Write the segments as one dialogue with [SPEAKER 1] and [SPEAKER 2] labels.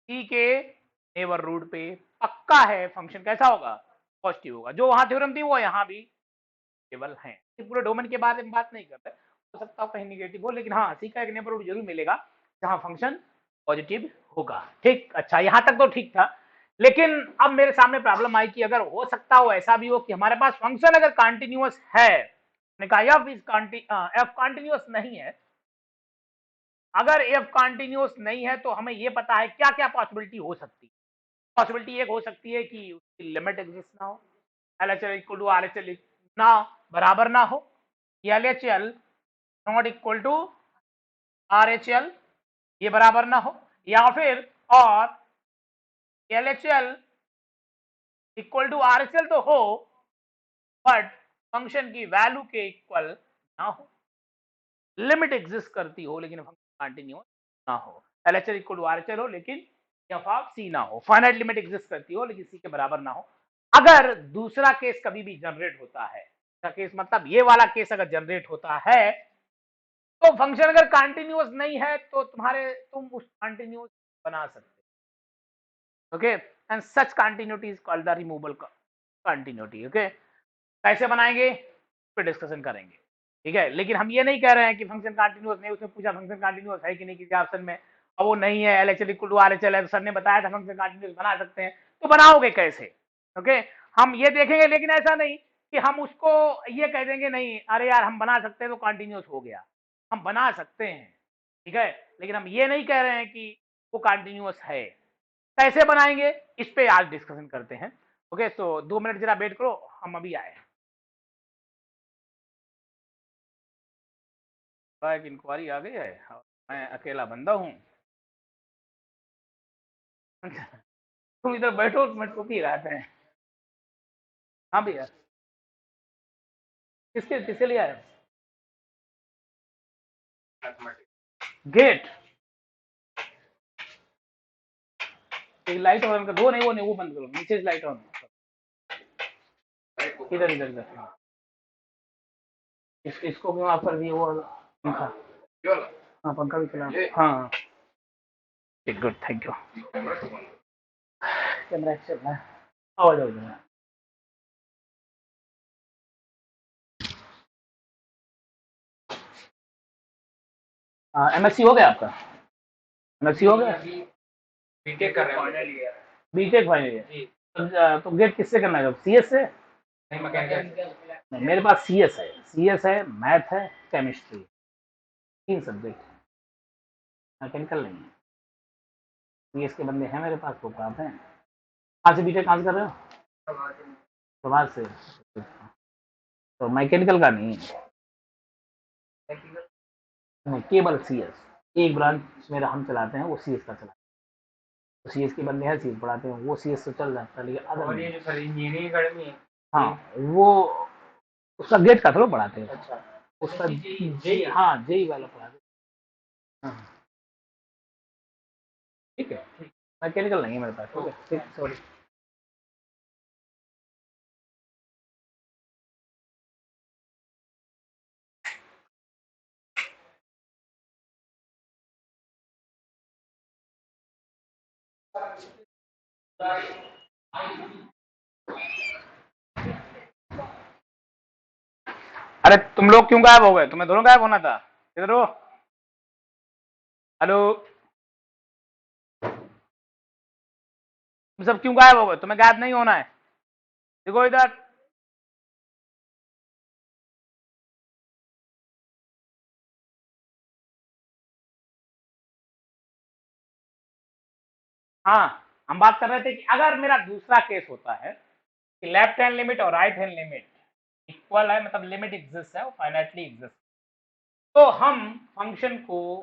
[SPEAKER 1] सी के नेबरहुड पे पक्का है फंक्शन कैसा होगा, पॉजिटिव होगा। जो वहां थ्योरम थी वो यहाँ भी केवल है। पूरे डोमेन के बारे में बात नहीं कर रहे, हो सकता है कहीं निगेटिव हो, लेकिन हाँ सी का एक नेबरहुड जरूर मिलेगा जहां फंक्शन पॉजिटिव होगा। ठीक, अच्छा यहां तक तो ठीक था। लेकिन अब मेरे सामने प्रॉब्लम आई कि अगर हो सकता हो ऐसा भी हो कि हमारे पास फंक्शन अगर कॉन्टिन्यूअस है, मैंने कहा एफ कॉन्टिन्यूअस नहीं है। अगर एफ कॉन्टिन्यूअस नहीं है तो हमें यह पता है क्या क्या पॉसिबिलिटी हो सकती है। पॉसिबिलिटी एक हो सकती है कि उसकी लिमिट एग्जिस्ट ना हो, LHL इक्वल टू RHL ना बराबर ना हो, LHL not equal to RHL ये बराबर ना हो, या फिर और LHL इक्वल टू RHL तो हो बट फंक्शन की वैल्यू के इक्वल ना हो, लिमिट एग्जिस्ट करती हो लेकिन फंक्शन कंटिन्यूअस ना हो। LHL इक्वल टू RHL हो लेकिन एफ ऑफ सी ना हो, फाइनाइट लिमिट एग्जिस्ट करती हो लेकिन सी के बराबर ना हो। अगर दूसरा केस कभी भी जनरेट होता है, केस मतलब ये वाला केस अगर जनरेट होता है तो फंक्शन अगर कंटिन्यूअस नहीं है तो तुम उस कंटिन्यूअस बना सकते हो। Okay, and such continuity is called the removable continuity. Okay, कैसे बनाएंगे फिर डिस्कशन करेंगे, ठीक है। लेकिन हम ये नहीं कह रहे हैं कि फंक्शन कंटिन्यूअस नहीं, उसने पूछा फंक्शन कंटिन्यूअस है कि नहीं किसी ऑप्शन में, अब वो नहीं है, LHL इक्वल टू RHL है, तो सर ने बताया था फंक्शन कंटिन्यूअस बना सकते हैं, तो बनाओगे कैसे। ओके, हम ये देखेंगे, लेकिन ऐसा नहीं कि हम उसको ये कह देंगे नहीं अरे यार हम बना सकते हैं तो कंटिन्यूअस हो गया, हम बना सकते हैं, ठीक है। लेकिन हम ये नहीं कह रहे हैं कि वो कंटिन्यूअस है। कैसे बनाएंगे इस पे आज डिस्कशन करते हैं। ओके, तो 2 मिनट जरा वेट करो, हम अभी आए। एक इंक्वायरी आ गई है, मैं अकेला बंदा हूँ। तुम इधर बैठो, मैं टोपी लगाते हैं। हाँ भैया, किसके किसके लिए आए, गेट लाइट ऑन कर दो, नहीं वो नहीं, वो बंद करो, नीचे लाइट ऑन, इधर इधर इधर इसको क्यों ऑफ कर दिए, वो पंखा, हाँ पंखा भी चला, हाँ ठीक, गुड, थैंक यू। कैमरा चल रहा है, आवाज आ रही है। MSc हो गया आपका, MSc हो गया, बीटेक कर रहे हैं, बीटेक फाइनल ईयर, तो गेट किससे करना है, CS से, नहीं मैकेनिकल, नहीं मेरे पास CS है, CS है, मैथ है, केमिस्ट्री, 3 सब्जेक्ट, मैकेनिकल नहीं है। CS के बंदे हैं मेरे पास, तो पढ़ाते हैं। कहाँ से बीटेक कहाँ से कर रहे हो, प्रभात से, तो मैकेनिकल का नहीं है, नहीं केवल CS, एक ब्रांच मेरा हम चलाते हैं, वो CS का चलाते हैं, तो CS के बंदे हैं CS पढ़ाते हैं, वो CS से चल जाता है, लेकिन अदर ये जो सर इंजीनियरिंग अकेडमी है, हाँ वो उसका गेट का थोड़ा पढ़ाते हैं, अच्छा उसका जेई, हाँ जेई वाला पढ़ाते हैं, हाँ ठीक है, मैकेनिकल नहीं है मेरे पास, ठीक है, ठीक, सॉरी। अरे तुम लोग क्यों गायब हो गए, तुम्हें दोनों गायब होना था, इधर हो, हेलो, तुम सब क्यों गायब हो गए, तुम्हें गायब नहीं होना है, देखो इधर, हाँ हम बात कर रहे थे कि अगर मेरा दूसरा केस होता है कि लेफ्ट हैंड लिमिट और राइट हैंड लिमिट इक्वल है, मतलब लिमिट एग्जिस्ट है, वो फाइनाइटली एग्जिस्ट, तो हम फंक्शन को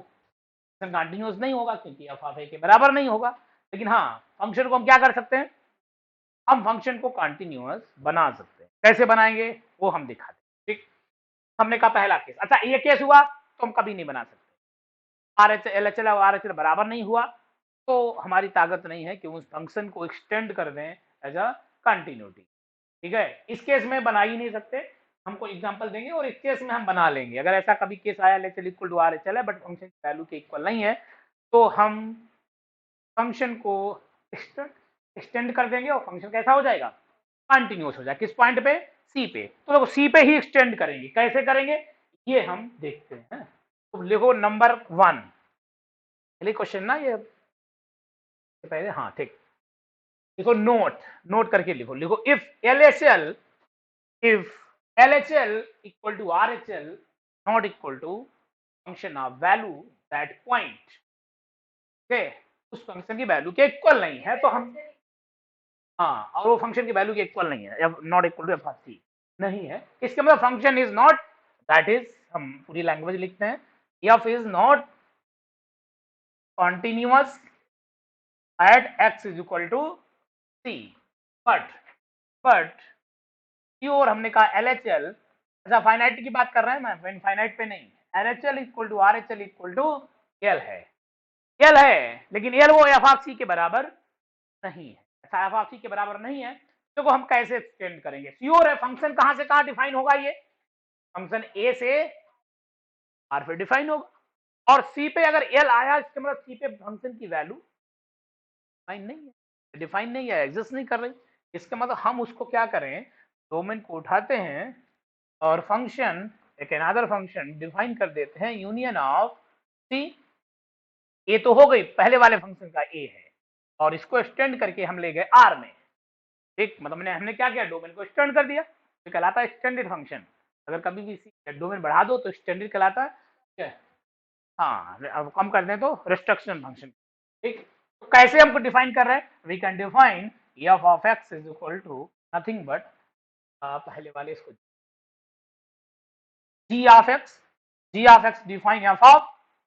[SPEAKER 1] कंटिन्यूअस नहीं होगा क्योंकि एफ ऑफ ए के बराबर नहीं होगा, लेकिन हाँ फंक्शन को हम क्या कर सकते हैं, हम फंक्शन को कंटिन्यूअस बना सकते हैं। कैसे बनाएंगे वो हम दिखाते हैं, ठीक। हमने कहा पहला केस, अच्छा ये केस हुआ तो हम कभी नहीं बना सकते, LHL और RHL बराबर नहीं हुआ तो हमारी ताकत नहीं है कि उस फंक्शन को एक्सटेंड कर दें एज अ कंटिन्यूटी, ठीक है। इस केस में बना ही नहीं सकते, हमको एग्जांपल देंगे और इस केस में हम बना लेंगे। अगर ऐसा कभी केस आया LHL इक्वल टू RHL है बट फंक्शन वैल्यू के इक्वल नहीं है, तो हम फंक्शन को एक्सटेंड कर देंगे और फंक्शन कैसा हो जाएगा, कंटिन्यूअस हो जाएगा। किस पॉइंट पे, सी पे। तो देखो सी पे ही एक्सटेंड करेंगे, कैसे करेंगे ये हम देखते हैं। तो लिखो नंबर 1, पहले क्वेश्चन ना ये पहले, हाँ ठीक। देखो नोट करके लिखो if LHL equal to RHL not equal to function of value that point, okay, उस फंक्शन की वैल्यू के इक्वल नहीं है तो हम, हाँ, और वो फंक्शन की वैल्यू के इक्वल नहीं है, नॉट इक्वल टू एफ नहीं है, इसके मतलब function is not, that is, हम पूरी लैंग्वेज लिखते हैं, f is not continuous at x is equal to c, but और हमने कहा LHL, अच्छा फाइनाइट की बात कर रहे हैं, मैं इनफाइनाइट पे नहीं, LHL equal to RHL equal to L है, लेकिन एल वो एफ ऑफ सी के बराबर नहीं है, ऐसा एफ ऑफ सी के बराबर नहीं है, तो हम कैसे एक्सटेंड करेंगे, श्योर है फंक्शन कहां से कहां डिफाइन होगा, ये फंक्शन ए से आर पे डिफाइन होगा, और सी पे अगर एल आया इसके मतलब सी पे फंक्शन की वैल्यू डिफाइन नहीं है, एग्जिस्ट नहीं कर रही, इसका मतलब हम उसको क्या करें, डोमेन को उठाते हैं और फंक्शन एक अनदर फंक्शन डिफाइन कर देते हैं, यूनियन ऑफ सी, ए तो हो गई पहले वाले फंक्शन का ए है, और इसको एक्सटेंड करके हम ले गए आर में, ठीक, मतलब हमने क्या किया, डोमेन को एक्सटेंड कर दिया, तो कहलाता है एक्सटेंडेड फंक्शन, अगर कभी भी डोमेन बढ़ा दो तो एक्सटेंडेड कहलाता है, हाँ, अब कम कर दें तो रिस्ट्रिक्शन फंक्शन, ठीक। तो कैसे हमको डिफाइन कर रहे हैं, we can define f of x is equal to nothing but, पहले वाले इसको g of x define f of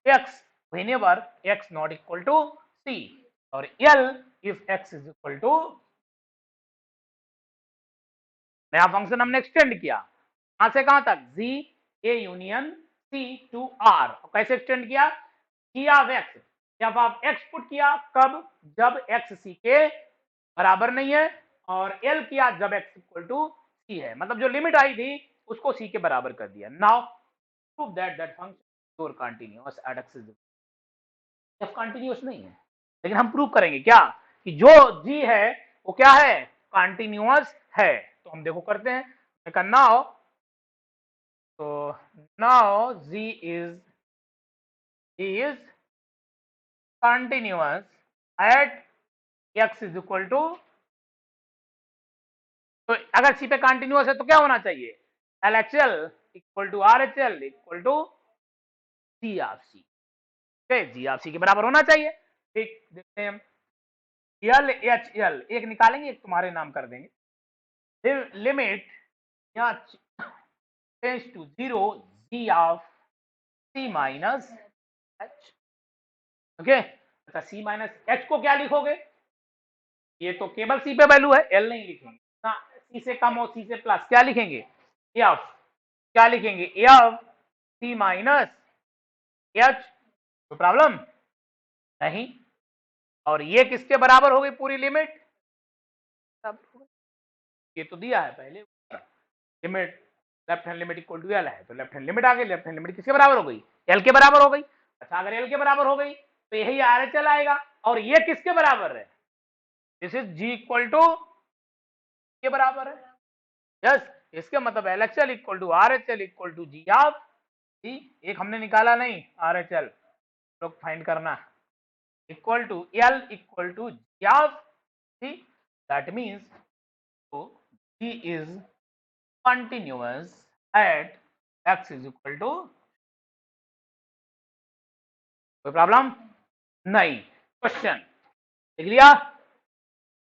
[SPEAKER 1] x whenever x not equal to c, और L if x is equal to, नया function हमने extend किया कहां से कहां तक, g a union c to r, कैसे एक्सटेंड किया, g of x f of x put किया कब, जब x c के बराबर नहीं है, और L किया जब x इक्वल टू c है, मतलब जो लिमिट आई थी उसको c के बराबर कर दिया। Now prove that function is continuous at x is, f continuous नहीं है, लेकिन हम प्रूव करेंगे क्या, कि जो g है वो क्या है, कंटिन्यूअस है, तो हम देखो करते हैं, नाउ तो now g is continuous at x is equal to, तो अगर c पे कंटिन्यूअस है तो क्या होना चाहिए, LHL equal to RHL equal to g of c, G of C के बराबर होना चाहिए, ठीक, देखते हैं हम, LHL एक निकालेंगे, एक तुम्हारे नाम कर देंगे, limit tends to 0 g of c minus h, okay, अच्छा सी माइनस एच को क्या लिखोगे, ये तो केवल सी पे वैल्यू है, एल नहीं लिखेंगे ना, सी से कम और सी से प्लस, क्या लिखेंगे, एफ, क्या लिखेंगे, एफ सी माइनस एच, तो प्रॉब्लम नहीं, और ये किसके बराबर हो गई पूरी लिमिट, ये तो दिया है पहले, limit left hand limit equal to L है, तो लेफ्ट हैंड लिमिट आ गई, लेफ्ट हैंड लिमिट किसके बराबर हो गई, एल के बराबर हो गई, अच्छा अगर एल के बराबर हो गई तो यही आर एच एल आएगा, और ये किसके बराबर है, this is G equal to के बराबर है, यस, इसके मतलब L H L equal to R H L equal to G of C, एक हमने निकाला नहीं आर एच एल, लोग फाइंड करना, equal to L equal to G of C, that means G is continuous at x is equal to, कोई problem नहीं, question लिख लिया,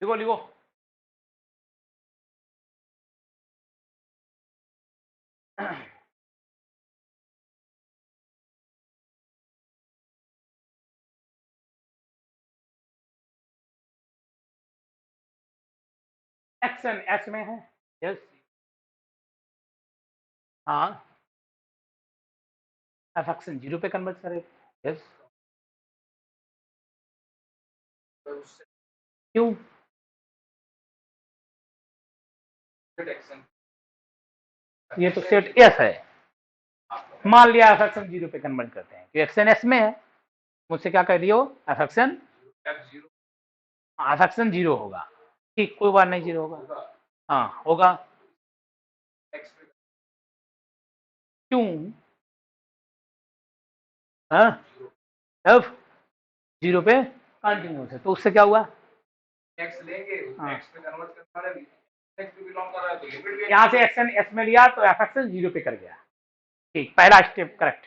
[SPEAKER 1] लिखो लिखो, एक्शन एच में है, यस, हाँ, एफ एक्शन 0 पे कन्वर्ट करे, यस, क्यों, ये तो सेट एस है, मान लिया एफ एक्शन 0 पे कन्वर्ट करते हैं, तो एक्शन एस में है, मुझसे क्या कह दियो, एफ एक्शन हाँ फैक्शन जीरो होगा, ठीक कोई बात नहीं, जीरो होगा, हाँ होगा। क्यों? हाँ एफ जीरो पे कंटिन्यूस है तो उससे क्या हुआ? एक्स लेंगे, हाँ, एक्स में कन्वर्ट करना है, एक्स भी बिलोंग कर रहा है तो लिमिट भी यहाँ से एक्सन एस में लिया तो एफ एक्सन जीरो पे कर गया, ठीक, पहला स्टेप करेक्ट,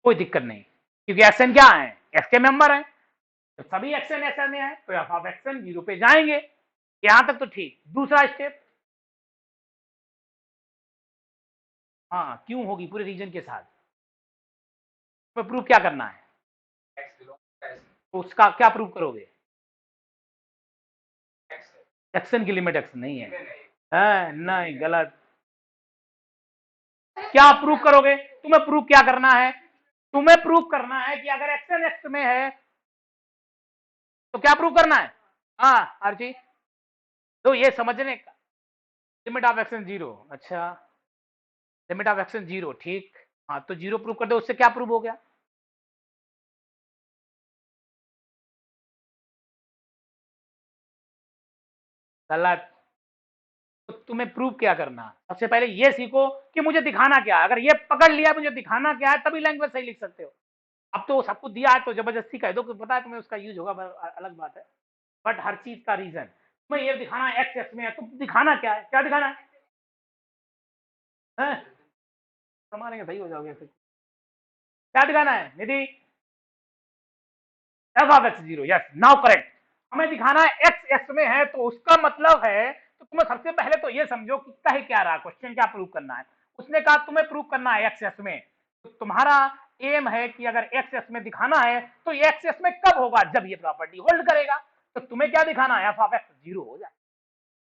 [SPEAKER 1] कोई दिक्कत नहीं, क्योंकि एक्सन क्या है, एस के मेंबर है, तो सभी एक्सन एस में है तो एफ ऑफ एक्सन जीरो पे जाएंगे, यहां तक तो ठीक। दूसरा स्टेप, हाँ क्यों होगी पूरे रीजन के साथ, तो प्रूव क्या करना है, तो उसका क्या प्रूव करोगे, एक्शन की लिमिट एक्शन नहीं है, नहीं गलत, क्या प्रूव करोगे, तुम्हें प्रूव क्या करना है, तुम्हें प्रूव करना है कि अगर एक्शन एक्स में है तो क्या प्रूव करना है, हाँ आरजी, तो ये समझने का, लिमिट ऑफ एक्शन जीरो, अच्छा लिमिट ऑफ एक्शन जीरो, ठीक, हाँ तो जीरो प्रूव कर दो, उससे क्या प्रूव हो गया, गलत, तो तुम्हें प्रूव क्या करना, सबसे पहले ये सीखो कि मुझे दिखाना क्या है, अगर ये पकड़ लिया मुझे दिखाना क्या है तभी लैंग्वेज सही लिख सकते हो। अब तो सबको दिया है तो जबरदस्ती कह दो कि पता है तुम्हें उसका यूज होगा, अलग बात है, बट हर चीज का रीजन तुम्हें ये दिखाना है, एक्स एक्स में है तो दिखाना क्या है, क्या दिखाना है, संभालेंगे सही हो जाओगे फिर, क्या दिखाना है Nidhi, F of X zero, yes now correct, हमें दिखाना है एक्स एक्स में है तो उसका मतलब है, तो तुम्हें सबसे पहले तो ये समझो कि कहे क्या रहा, क्वेश्चन क्या प्रूव करना है, उसने कहा तुम्हें प्रूव करना है एक्स एक्स में, तो तुम्हारा एम है कि अगर एक्स एक्स में दिखाना है तो एक्स एक्स में कब होगा, जब ये प्रॉपर्टी होल्ड करेगा, तो तुम्हें क्या दिखाना है, एफ ऑफ एक्स जीरो हो जाए,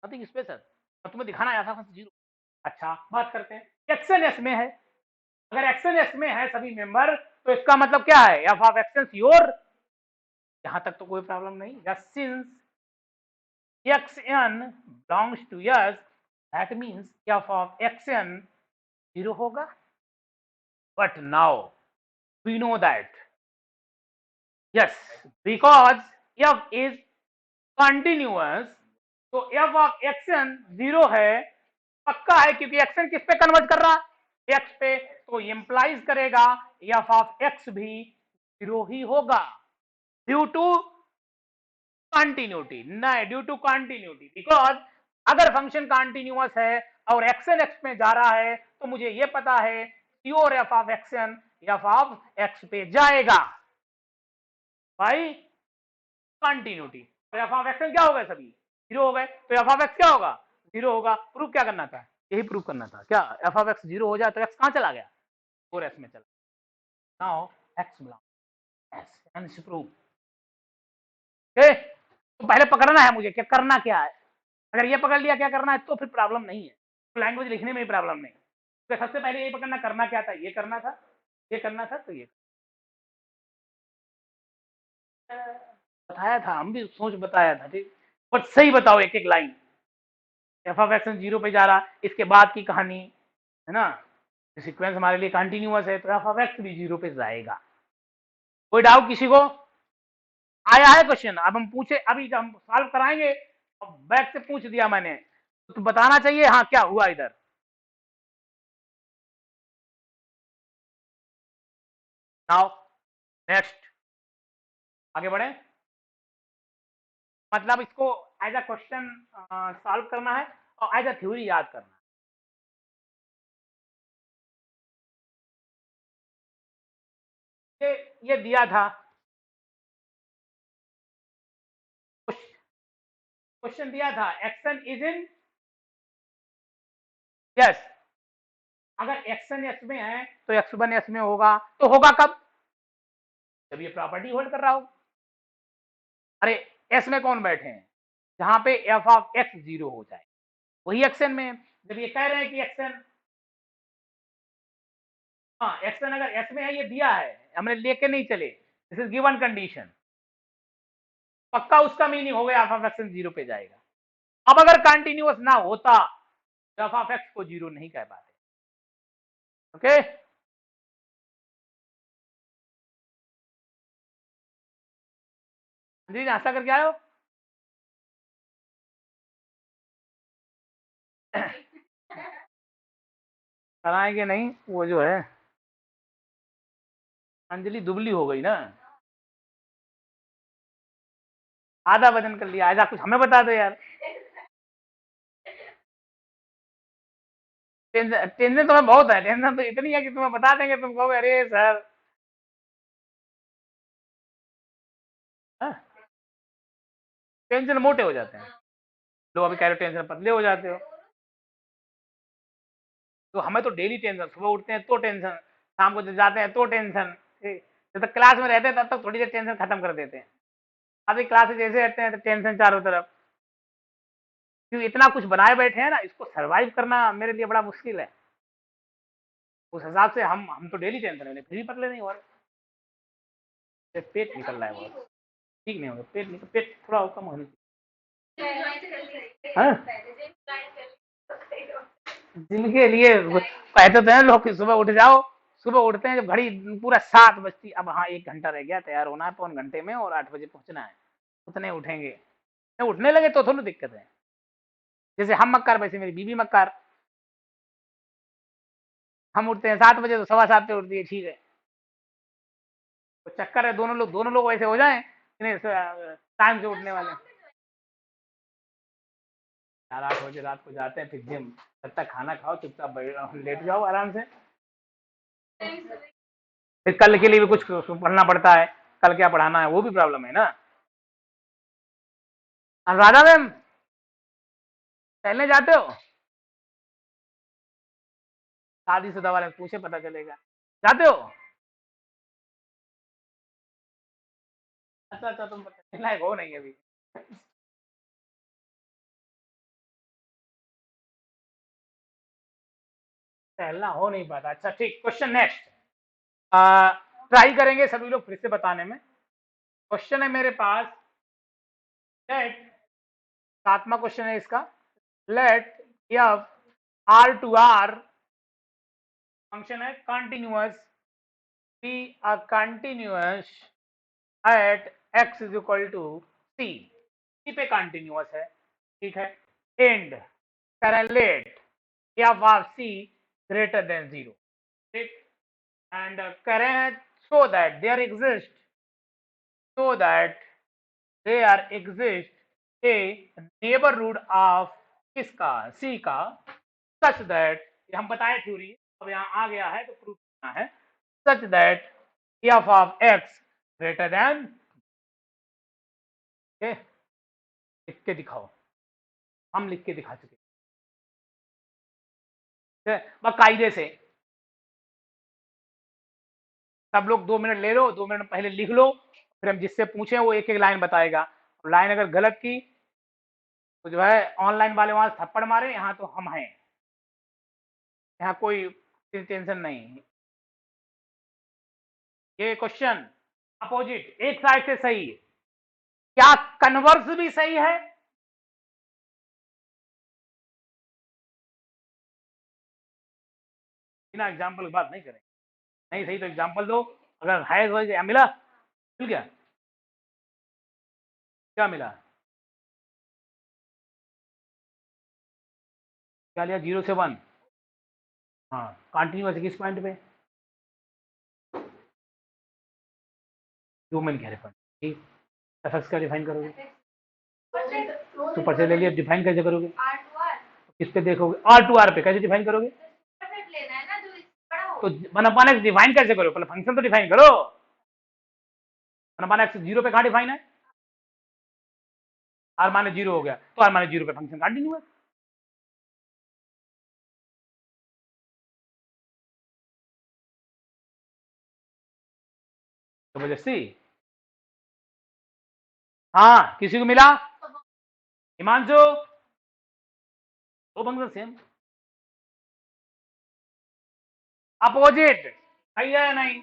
[SPEAKER 1] नथिंग स्पेशल, तो तुम्हें दिखाना है एफ ऑफ एक्स जीरो। अच्छा बात करते हैं, एक्सन एस में है, अगर एक्सन एस में है सभी मेंबर तो इसका मतलब क्या है, एफ ऑफ एक्सन योर, यहां तक तो कोई प्रॉब्लम नहीं, since xn belongs to s, that means f of xn zero होगा, but now we know that yes, because f is continuous, तो f of xn जीरो है, पक्का है क्योंकि xn किस पे कन्वर्ट कर रहा है, x पे, तो इंप्लाइज करेगा f of x भी जीरो ही होगा, ड्यू टू कंटिन्यूटी, नहीं ड्यू टू कंटिन्यूटी, बिकॉज अगर फंक्शन कंटिन्यूअस है और एक्सन एक्स में जा रहा है तो मुझे ये पता है pure F of action F of x पे जाएगा, भाई कंटिन्यूटी, तो एफ ऑफ एक्सन क्या हो गए, सभी जीरो हो गए, तो एफ ऑफ एक्स क्या होगा, जीरो होगा, प्रूव क्या करना था, यही प्रूव करना था, क्या एफ ऑफ एक्स जीरो हो जाए तो एक्स कहां चला गया, फोर एक्स में चला, now x belong S and prove, तो पहले पकड़ना है मुझे, क्या करना क्या है, अगर ये पकड़ लिया क्या करना है तो फिर प्रॉब्लम नहीं है, तो लैंग्वेज लिखने में ही प्रॉब्लम नहीं, तो सबसे पहले ये पकड़ना, करना क्या था, ये करना था, ये करना था, तो ये बताया था, हम भी सोच बताया था, ठीक, बट सही बताओ एक एक line, F of X zero पे जा रहा, इसके बाद की कहानी है ना, सीक्वेंस हमारे लिए कंटिन्यूअस है तो एफ ऑफ एक्स भी जीरो पे जाएगा, कोई डाउट किसी को, आया है क्वेश्चन, अब हम पूछे, अभी जब हम सॉल्व कराएंगे, अब बैक से पूछ दिया मैंने तो बताना चाहिए हाँ क्या हुआ इधर, नाउ नेक्स्ट आगे बढ़े, मतलब इसको एज अ क्वेश्चन सॉल्व करना है और एज अ थ्योरी याद करना है, ये दिया था, क्वेश्चन दिया था, एक्शन इज इन यस, अगर एक्शन एस में है तो एक्स वन एस में होगा, तो होगा कब, जब ये प्रॉपर्टी होल्ड कर रहा हो, अरे एस में कौन बैठे हैं, जहां पे एफ ऑफ एक्स जीरो हो जाए वही एक्शन में, जब ये कह रहे हैं कि एक्शन, हाँ एक्शन अगर एस में है, ये दिया है हमने लेके नहीं चले, दिस इज गिवन कंडीशन, पक्का उसका मीनिंग हो गया एफ ऑफ एक्स जीरो पे जाएगा, अब अगर कंटिन्यूअस ना होता तो एफ ऑफ एक्स को जीरो नहीं कह पाते, ओके जी नाश्ता करके आए हो? कराएंगे नहीं, वो जो है अंजलि दुबली हो गई ना, आधा वजन कर लिया। ऐसा कुछ हमें बता दो यार। टेंशन टेंशन तुम्हें बहुत है, टेंशन तो इतनी है कि तुम्हें बता देंगे, तुम कहोगे अरे सर। हाँ? टेंशन मोटे हो जाते हैं लोग, अभी कह रहे हो टेंशन पतले हो जाते हो। तो हमें तो डेली टेंशन, सुबह उठते हैं तो टेंशन, शाम को जब जाते हैं तो टेंशन। जब तक क्लास में रहते हैं तब तक थोड़ी देर टेंशन खत्म कर देते हैं। अभी क्लास में जैसे रहते हैं तो टेंशन चारों तरफ। क्योंकि इतना कुछ बनाए बैठे हैं ना, इसको सरवाइव करना मेरे लिए बड़ा मुश्किल है। उस हिसाब से हम तो डेली टेंशन है, फिर भी पतले नहीं हो रहे। पेट निकल रहा है बहुत, ठीक नहीं होगा पेट, निकल पेट थोड़ा कम होने हाँ? जिनके लिए कहते तो हैं लोग कि सुबह उठ जाओ, सुबह उठते हैं जब घड़ी पूरा 7 बजती, अब हाँ 1 घंटा रह गया, तैयार होना है 1.25 घंटे में और 8 बजे पहुंचना है, उतने उठेंगे। उठने लगे तो थोड़ी दिक्कत है। जैसे हम मक्कार, वैसे मेरी बीवी मक्कार। हम उठते हैं 7 बजे तो 7:15 पे उठती है, ठीक है। तो चक्कर है दोनों लोग वैसे हो जाएं टाइम से उठने वाले। 7-8 बजे रात को जाते हैं फिर जिम, तब तक खाना खाओ चुपचाप लेट जाओ आराम से। फिर कल के लिए भी कुछ पढ़ना पड़ता है, कल क्या पढ़ाना है वो भी प्रॉब्लम है ना। अनुराधा मैम, टहलने जाते हो? शादीशुदा वाले पूछे पता चलेगा। जाते हो? अच्छा अच्छा, तुम लायक हो नहीं अभी। टहलना हो नहीं पाता, अच्छा ठीक। क्वेश्चन नेक्स्ट, ट्राई करेंगे सभी लोग फिर से बताने में। क्वेश्चन है मेरे पास, लेट, 7वां क्वेश्चन है इसका। Let F R to R function है continuous, be a continuous at x is equal to C, C पे कंटिन्यूअस है, ठीक है। एंड करें let F of C greater than 0, ठीक। एंड करें so that there exists, so that there exists a neighborhood of किसका, सी का, such that, ये हम बताए थ्योरी, अब यहाँ आ गया है तो प्रूफ करना है। such that f of x greater than, okay? लिख के दिखाओ, हम लिख के दिखा चुके हैं बाकायदे से। सब लोग 2 मिनट ले लो, 2 मिनट पहले लिख लो, फिर हम जिससे पूछे वो एक एक लाइन बताएगा। लाइन अगर गलत की तो जो है ऑनलाइन वाले वहां थप्पड़ मारे, यहाँ तो हम हैं, यहाँ कोई टेंशन नहीं। ये क्वेश्चन अपोजिट एक साइड से सही है, क्या कन्वर्स भी सही है? बिना एग्जाम्पल की बात नहीं करें, नहीं सही तो एग्जाम्पल दो। अगर है तो क्या मिला, मिल गया, क्या मिला, क्या लिया 0 से 1। हाँ कंटिन्यूअस किस पॉइंट पे, जो मैंने कह रहे ठीक। एफएक्स का डिफाइन करोगे, सुपर से ले लिया, डिफाइन कैसे करोगे, किस पे देखोगे, आर टू आर पे कैसे डिफाइन करोगे, तो वन अपॉन एक्स डिफाइन कैसे करो, पहले फंक्शन तो डिफाइन करो। वन अपॉन एक्स 0 पे कहाँ डिफाइन है, आर माने 0 हो गया तो आर माने 0 पे फंक्शन कंटिन्यू है। तो वजह से हाँ, किसी को मिला, हिमांशु, दो फंक्शन सेम, अपोजिट, सही है या नहीं?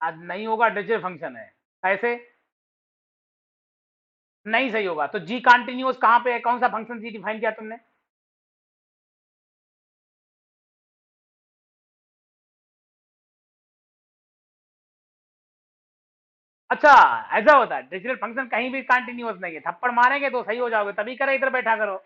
[SPEAKER 1] आज नहीं होगा, डिजिटल फंक्शन है, कैसे नहीं सही होगा? तो जी कंटिन्यूअस कहां पे है, कौन सा फंक्शन जी डिफाइन किया तुमने? अच्छा, ऐसा होता है डिजिटल फंक्शन कहीं भी कंटिन्यूअस नहीं है, थप्पड़ मारेंगे तो सही हो जाओगे, तभी करे इधर बैठा करो।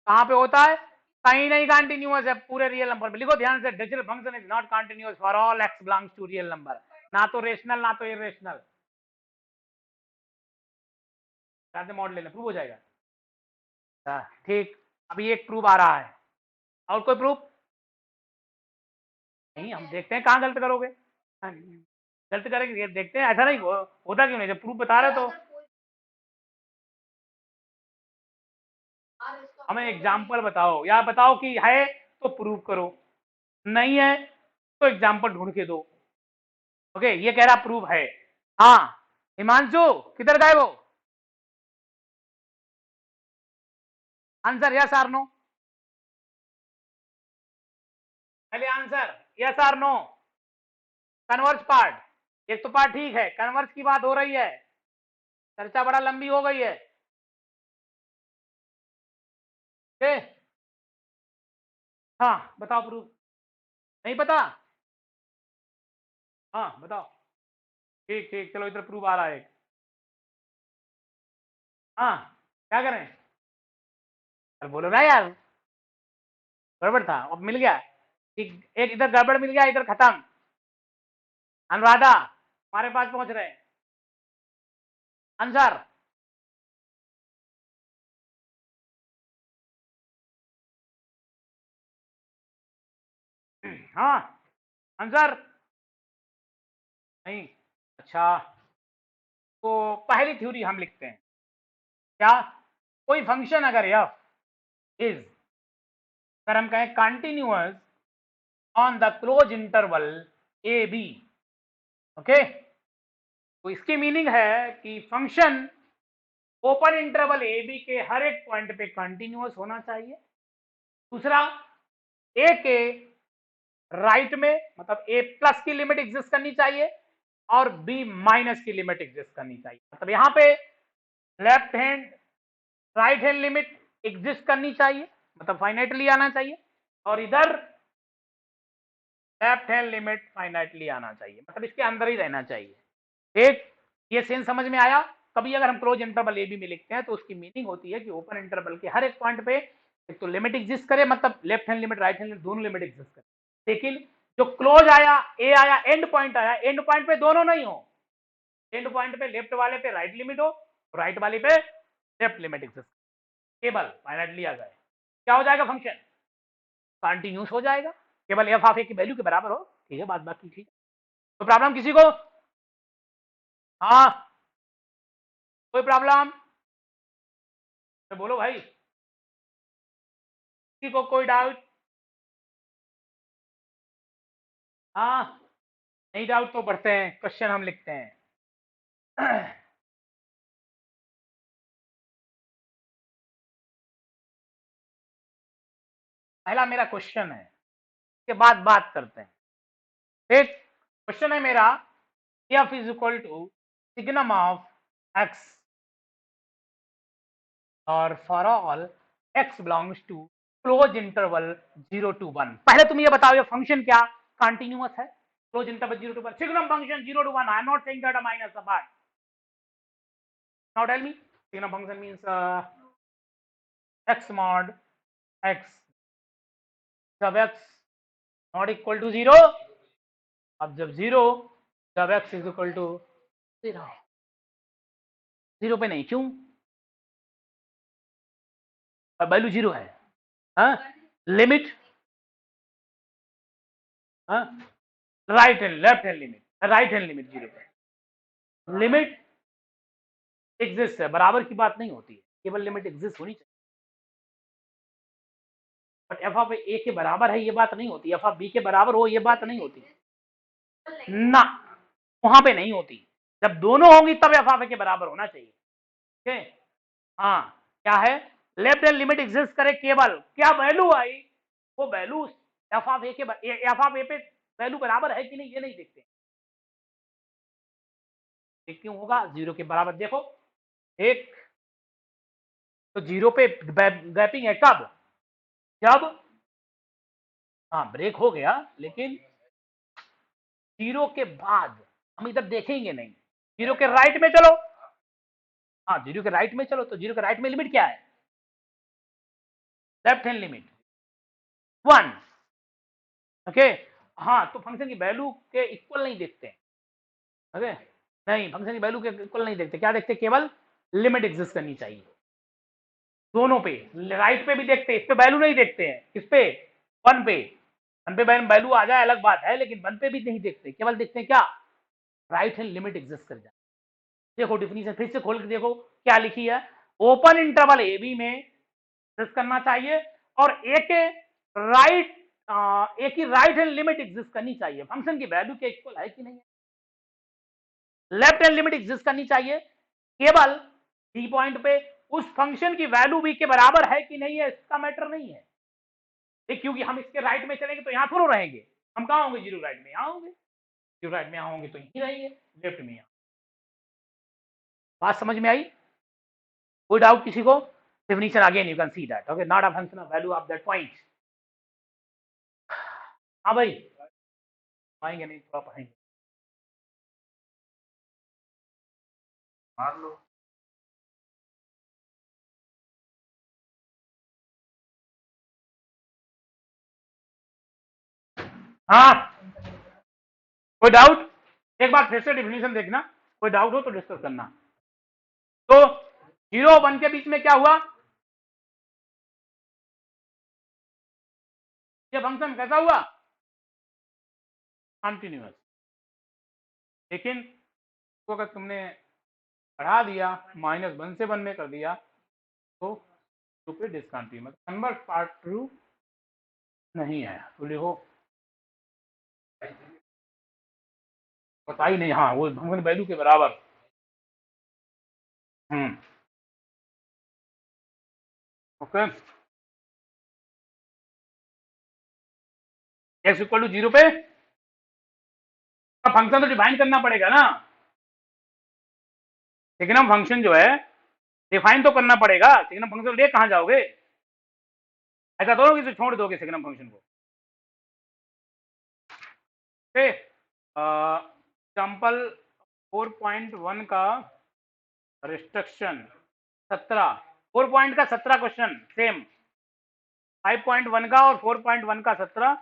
[SPEAKER 1] कहाँ पे होता है? कहीं नहीं कंटिन्यूअस है पूरे रियल नंबर में। लिखो ध्यान से, digital function is not continuous for all x belongs to real number, ना तो रेशनल ना तो इरेशनल। मॉडल लेना प्रूव हो जाएगा। ठीक, अभी एक प्रूफ आ रहा है, और कोई प्रूफ नहीं? हम देखते हैं कहाँ गलत करोगे। हाँ, गलत करेंगे देखते हैं, ऐसा नहीं होता क्यों नहीं, जब प्रूफ बता रहे तो हमें एग्जाम्पल बताओ, या बताओ कि है तो प्रूव करो, नहीं है तो एग्जाम्पल ढूंढ के दो। ओके, ये कह रहा प्रूफ है। हाँ, हिमांशु किधर गए वो? आंसर यस आर नो, पहले answer yes or no. Converse part, एक तो पार्ट ठीक है, कन्वर्स की बात हो रही है, चर्चा बड़ा लंबी हो गई है। ओके, हाँ बताओ प्रूफ। नहीं पता? हाँ बताओ। ठीक ठीक, चलो इधर प्रूफ आ रहा है। हाँ, क्या करें? अरे बोलो ना यार, गड़बड़ था अब मिल गया। एक इधर गड़बड़ मिल गया, इधर खत्म। अनुराधा हमारे पास पहुंच रहे हैं। आंसर हाँ, आंसर नहीं। अच्छा, तो पहली थ्योरी हम लिखते हैं। क्या? कोई फंक्शन अगर एफ इज, अगर हम कहें continuous on the close interval a b, okay, तो इसकी मीनिंग है कि function open interval a b के हर एक पॉइंट पे कंटिन्यूअस होना चाहिए। दूसरा, ए के राइट में, मतलब ए प्लस की लिमिट एग्जिस्ट करनी चाहिए और बी माइनस की लिमिट एग्जिस्ट करनी चाहिए। मतलब यहां पे left hand right hand limit exist करनी चाहिए, मतलब फाइनाइटली आना चाहिए, और इधर लेफ्ट हैंड लिमिट फाइनाइटली आना चाहिए, मतलब इसके अंदर ही रहना चाहिए। ठीक, ये सेंस समझ में आया? कभी अगर हम क्लोज इंटरवल ए बी में लिखते हैं तो उसकी मीनिंग होती है कि ओपन इंटरवल के हर एक पॉइंट पे एक तो लिमिट एग्जिस्ट करे, मतलब left hand limit right hand limit दोनों लिमिट एग्जिस्ट करे, लेकिन जो क्लोज आया ए आया, एंड पॉइंट आया, एंड पॉइंट पे दोनों नहीं हो। एंड पॉइंट पे लेफ्ट वाले पे राइट लिमिट हो, राइट वाले पे लेफ्ट लिमिट एग्जिस्ट, केवल फाइनाइटली आ जाए, क्या हो जाएगा? फंक्शन कंटिन्यूस हो जाएगा, केवल एफ ऑफ ए की वैल्यू के बराबर हो। ठीक है, बात बाकी ठीक है। तो प्रॉब्लम किसी को? हाँ, कोई प्रॉब्लम तो बोलो भाई, किसी को कोई डाउट? हाँ, नहीं डाउट तो पढ़ते हैं, क्वेश्चन हम लिखते हैं। पहला मेरा क्वेश्चन है, उसके बाद बात करते हैं। ठीक, क्वेश्चन है मेरा, F is equal to signum of X और for all x belongs to closed interval 0 to 1। पहले तुम ये बताओ, ये फंक्शन क्या कंटिन्यूअस है? Close interval 0 to 1, signum function 0 to 1। I am not saying that a minus a part. Now tell me, signum function means x mod x, जब x not equal to 0, अब जब 0, जब x इज इक्वल टू 0, 0 पे नहीं, क्यों? Value 0 है। हाँ, limit, हाँ, right hand left hand limit, right hand limit 0 पे, लिमिट एग्जिस्ट है, बराबर की बात नहीं होती है, केवल लिमिट एग्जिस्ट होनी चाहिए। बट एफ ऑफ ए के बराबर है ये बात नहीं होती, एफ ऑफ बी के बराबर हो ये बात नहीं होती ना, वहां पे नहीं होती। जब दोनों होंगी तब एफ ऑफ ए के बराबर होना चाहिए। ओके, हाँ, क्या है? लेफ्ट हैंड लिमिट एग्जिस्ट करे, केवल क्या वैल्यू आई, वो वैल्यू एफ ऑफ ए के, एफ ऑफ ए पे वैल्यू बराबर है कि नहीं ये नहीं देखते। क्यों होगा? 0 के बराबर, देखो एक तो 0 पे गैपिंग है कब? जब, हाँ ब्रेक हो गया, लेकिन जीरो के बाद हम इधर देखेंगे नहीं, जीरो के राइट में चलो, हाँ जीरो के राइट में चलो, तो जीरो के राइट में लिमिट क्या है, लेफ्ट हैंड लिमिट 1, ओके। हाँ तो फंक्शन की वैल्यू के इक्वल नहीं देखते हैं, ओके नहीं, फंक्शन की वैल्यू के इक्वल नहीं देखते, क्या देखते, केवल लिमिट एग्जिस्ट करनी चाहिए, दोनों पे, राइट पे भी देखते हैं, इस पे वैल्यू नहीं देखते हैं, किस पे, 1 पे, 1 पे वैल्यू आ जाए अलग बात है, लेकिन 1 पे भी नहीं देखते, केवल देखते हैं क्या, राइट हैंड लिमिट एग्जिस्ट कर जाए। देखो डिफिनीशन फिर से खोल के देखो क्या लिखी है, ओपन इंटरवल ए बी में एग्जिस्ट करना चाहिए और ए के राइट ए की राइट हैंड लिमिट एग्जिस्ट करनी चाहिए, फंक्शन की वैल्यू के इक्वल है कि नहीं है, लेफ्ट हैंड लिमिट एग्जिस्ट करनी चाहिए केवल डी पॉइंट पे, उस फंक्शन की वैल्यू बी के बराबर है कि नहीं है इसका मैटर नहीं है, क्योंकि हम इसके राइट में चलेंगे तो यहां थोड़ा रहेंगे, हम कहां होंगे, जीरो राइट में, यहां होंगे, जीरो राइट में यहां होंगे तो यहीं रहेंगे, लेफ्ट में यहां। बात समझ में आई, कोई डाउट किसी को, definition again you can see that, okay, not a function of value of that point। हाँ भाई आएंगे नहीं, थोड़ा पढ़ेंगे, मार लो। हाँ कोई डाउट, एक बार फिर से डिफिनीशन देखना, कोई डाउट हो तो डिस्कस करना। तो 0 और 1 के बीच में क्या हुआ, ये फंक्शन कैसा हुआ, कंटिन्यूअस, लेकिन तो अगर तुमने बढ़ा दिया -1 से 1 में कर दिया तो टू पे डिसकंटिन्यूअस, कन्वर्स पार्ट ट्रू नहीं है, तो लिखो पता ही नहीं, हाँ वो फंक्शन वैल्यू के बराबर, ओके, एक्स इक्वल टू 0 पे फंक्शन तो डिफाइन करना पड़ेगा ना, लेकिन हम फंक्शन जो है डिफाइन तो करना पड़ेगा, लेकिन हम फंक्शन ले कहां जाओगे, ऐसा तो कि छोड़ दोगे सेकंड फंक्शन को, एग्जाम्पल 4.1 का रिस्ट्रिक्शन 17, 4 का 17 क्वेश्चन सेम, 5.1 का और 4.1 का 17,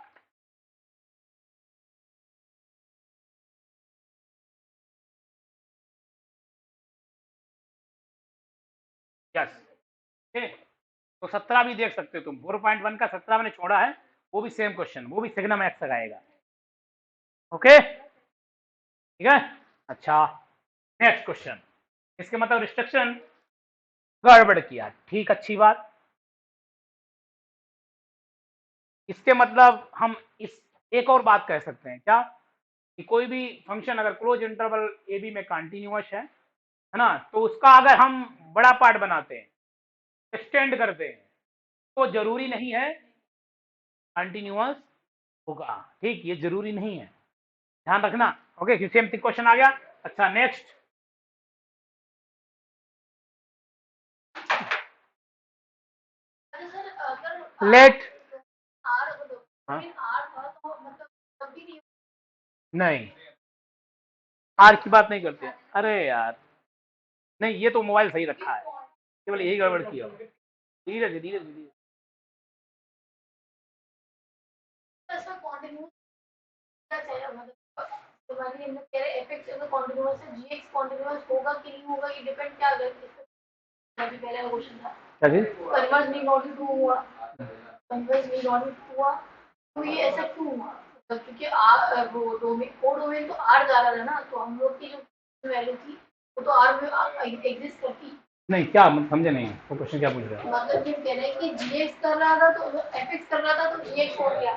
[SPEAKER 1] यस, तो 17 भी देख सकते हो तुम, 4.1 का 17 मैंने छोड़ा है, वो भी सेम क्वेश्चन, वो भी सिग्नम एक्स आएगा, ओके ठीक है। अच्छा नेक्स्ट क्वेश्चन, इसके मतलब रिस्ट्रिक्शन गड़बड़ किया, ठीक अच्छी बात, इसके मतलब हम इस एक और बात कह सकते हैं क्या, कि कोई भी फंक्शन अगर क्लोज इंटरवल ए बी में कंटिन्यूअस है ना, तो उसका अगर हम बड़ा पार्ट बनाते हैं, एक्सटेंड करते हैं, तो जरूरी नहीं है कंटिन्यूअस होगा, ठीक, ये जरूरी नहीं है, ध्यान रखना, ओके, सेम क्वेश्चन आ गया। अच्छा नेक्स्ट, लेट नहीं, आर की बात नहीं करते, अरे यार नहीं, ये तो मोबाइल सही रखा है, केवल यही गड़बड़ किया, धीरे धीरे धीरे धीरे, होगा कि नहीं होगा, ये डिपेंड क्या पहले क्वेश्चन था, कन्वर्स नहीं नॉट ट्रू हुआ, कन्वर्स नहीं नॉट हुआ, तो ये ऐसा क्यों हुआ, क्योंकि आर वो डोमेन को डोमेन तो आर जा रहा था ना, तो हम लोग की जो वैल्यू थी वो तो आर में एग्जिस्ट करती नहीं, क्या समझे नहीं, तो क्वेश्चन क्या पूछ रहे हैं, मतलब ये कह रहे हैं कि जीएक्स कर रहा था तो एफएक्स कर रहा था तो जीएक्स हो गया,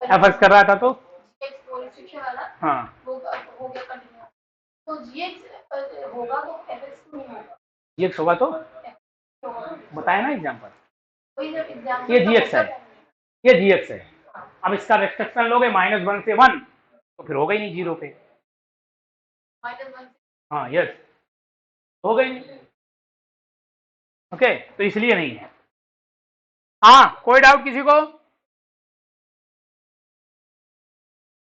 [SPEAKER 1] एफएक्स कर रहा था तो जीएक्स वो रिस्ट्रिक्शन वाला, हां वो हो गया कंटिन्यू, तो जीएक्स होगा तो एफएक्स क्यों नहीं होगा, जीएक्स होगा तो बताया ना एग्जांपल, ये जीएक्स है, ये जीएक्स है, अब इसका रिस्ट्रिक्शन लोगे -1 से 1 तो फिर हो गई नहीं 0 पे, -1, हाँ यस हो गई, ओके तो इसलिए नहीं है, हाँ कोई डाउट किसी को,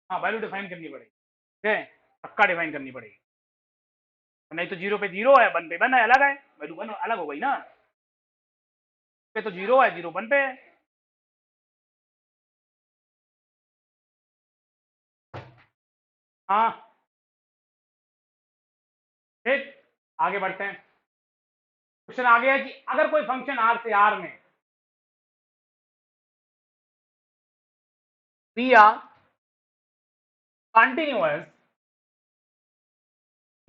[SPEAKER 1] हाँ वैल्यू डिफाइन करनी पड़ेगी, ठीक है, पक्का डिफाइन करनी पड़ेगी, नहीं तो 0 पे 0 है, 1 पे 1 है, अलग है, वैल्यू 1 अलग हो गई ना, पे तो 0 है, 0 1 पे है। हाँ ठीक, आगे बढ़ते हैं। क्वेश्चन आ गया कि अगर कोई फंक्शन आर से आर में दिया continuous,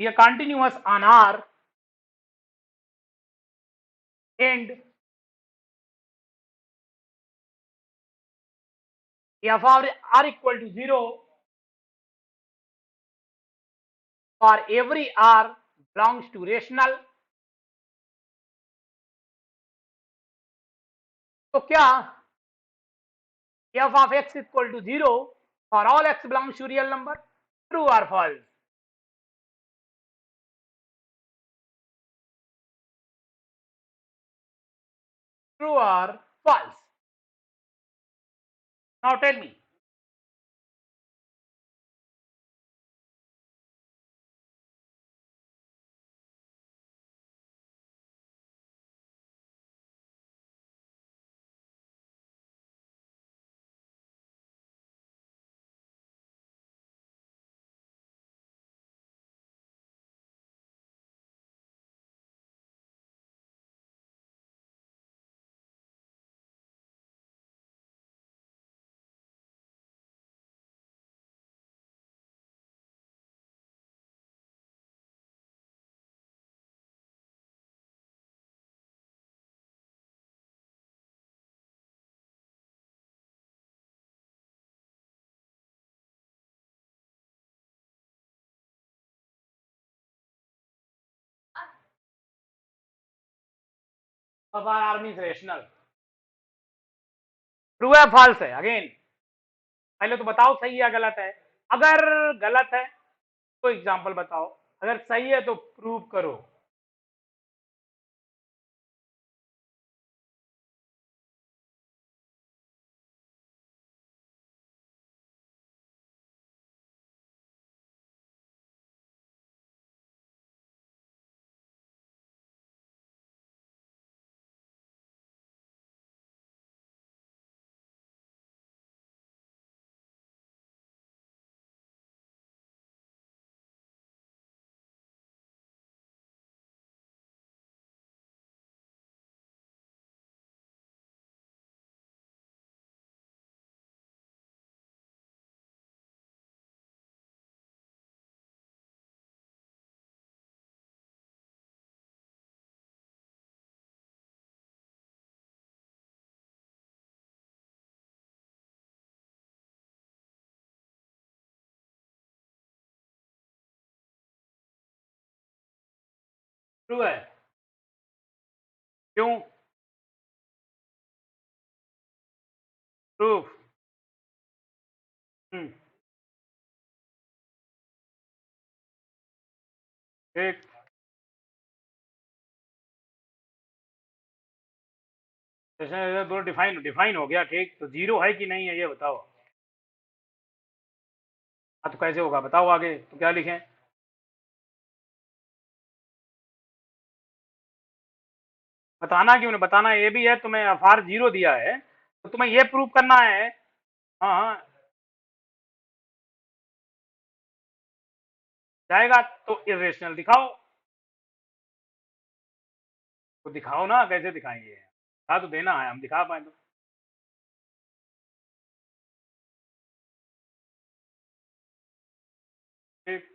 [SPEAKER 1] we are continuous on R and f r equal to 0 for every R belongs to rational, तो क्या f of x equal to 0 for all x belongs to real number, true or false? True or false? Now tell me. Of R means rational. True है false है? Again पहले तो बताओ सही है गलत है, अगर गलत है तो एग्जांपल बताओ, अगर सही है तो प्रूव करो। ट्रू है, क्यों? प्रूफ। ठीक, जैसे दो डिफाइन डिफाइन हो गया, ठीक, तो जीरो है कि नहीं है ये बताओ। हाँ तो कैसे होगा बताओ, आगे तो क्या लिखें? बताना क्यों नहीं, बताना ये भी है, तुम्हें एफ आर जीरो दिया है तो तुम्हें ये प्रूव करना है। हाँ हाँ, जाएगा तो इरेशनल दिखाओ, तो दिखाओ ना, कैसे दिखाएंगे? दिखा तो देना है, हम दिखा पाए तो। ठीक,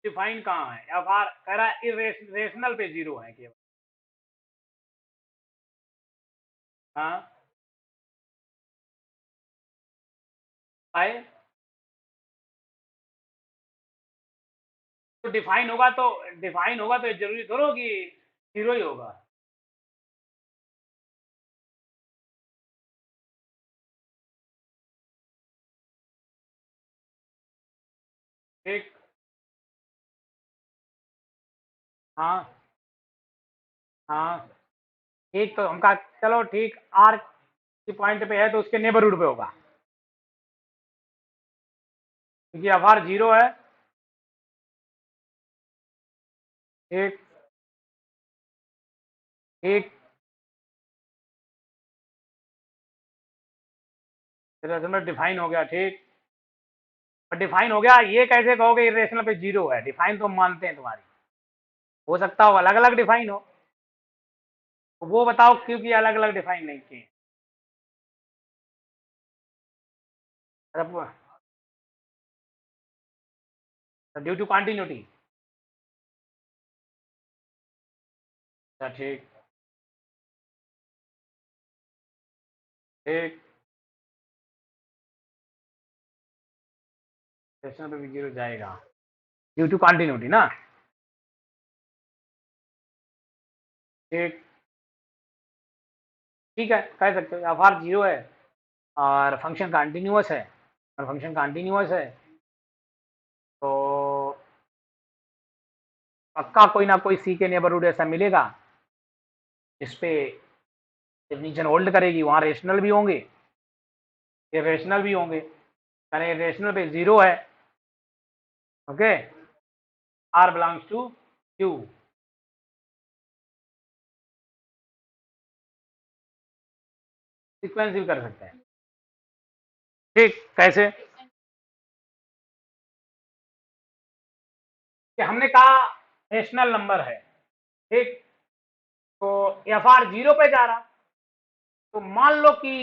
[SPEAKER 1] डिफाइन कहाँ है? एफ आर कह रहा है इरेशनल पे जीरो है केवल। हाँ आए, तो डिफाइन होगा तो, डिफाइन होगा तो जरूरी थोड़ा कि जीरो ही होगा। ठीक, हाँ हाँ ठीक, तो हम कहा चलो ठीक, आर की पॉइंट पे है तो उसके नेबरहुड पे होगा। क्योंकि एफ आर 0 है। एक एक इरेशनल डिफाइन हो गया, ठीक। और डिफाइन हो गया, ये कैसे कहोगे इरेशनल पे 0 है? डिफाइन तो हम मानते हैं तुम्हारी, हो सकता हो अलग अलग डिफाइन हो, तो वो बताओ क्योंकि अलग अलग डिफाइन नहीं किए। Due to continuity. ठीक ठीक, इरेशनल पे भी 0 जाएगा ड्यू टू कॉन्टिन्यूटी ना। ठीक, ठीक है, कह सकते हो एफ आर 0 है और फंक्शन कंटिन्यूअस है, और फंक्शन कंटिन्यूअस है तो पक्का कोई ना कोई सी के नेबरहुड ऐसा मिलेगा जिसपे डेफिनेशन होल्ड करेगी, वहां रेशनल भी होंगे, इरेशनल भी होंगे। यानी रेशनल पे 0 है, okay, R belongs to Q. Sequence भी कर सकते हैं। ठीक, कैसे कि हमने कहा रेशनल नंबर है, ठीक, तो एफ आर 0 पे जा रहा, तो मान लो कि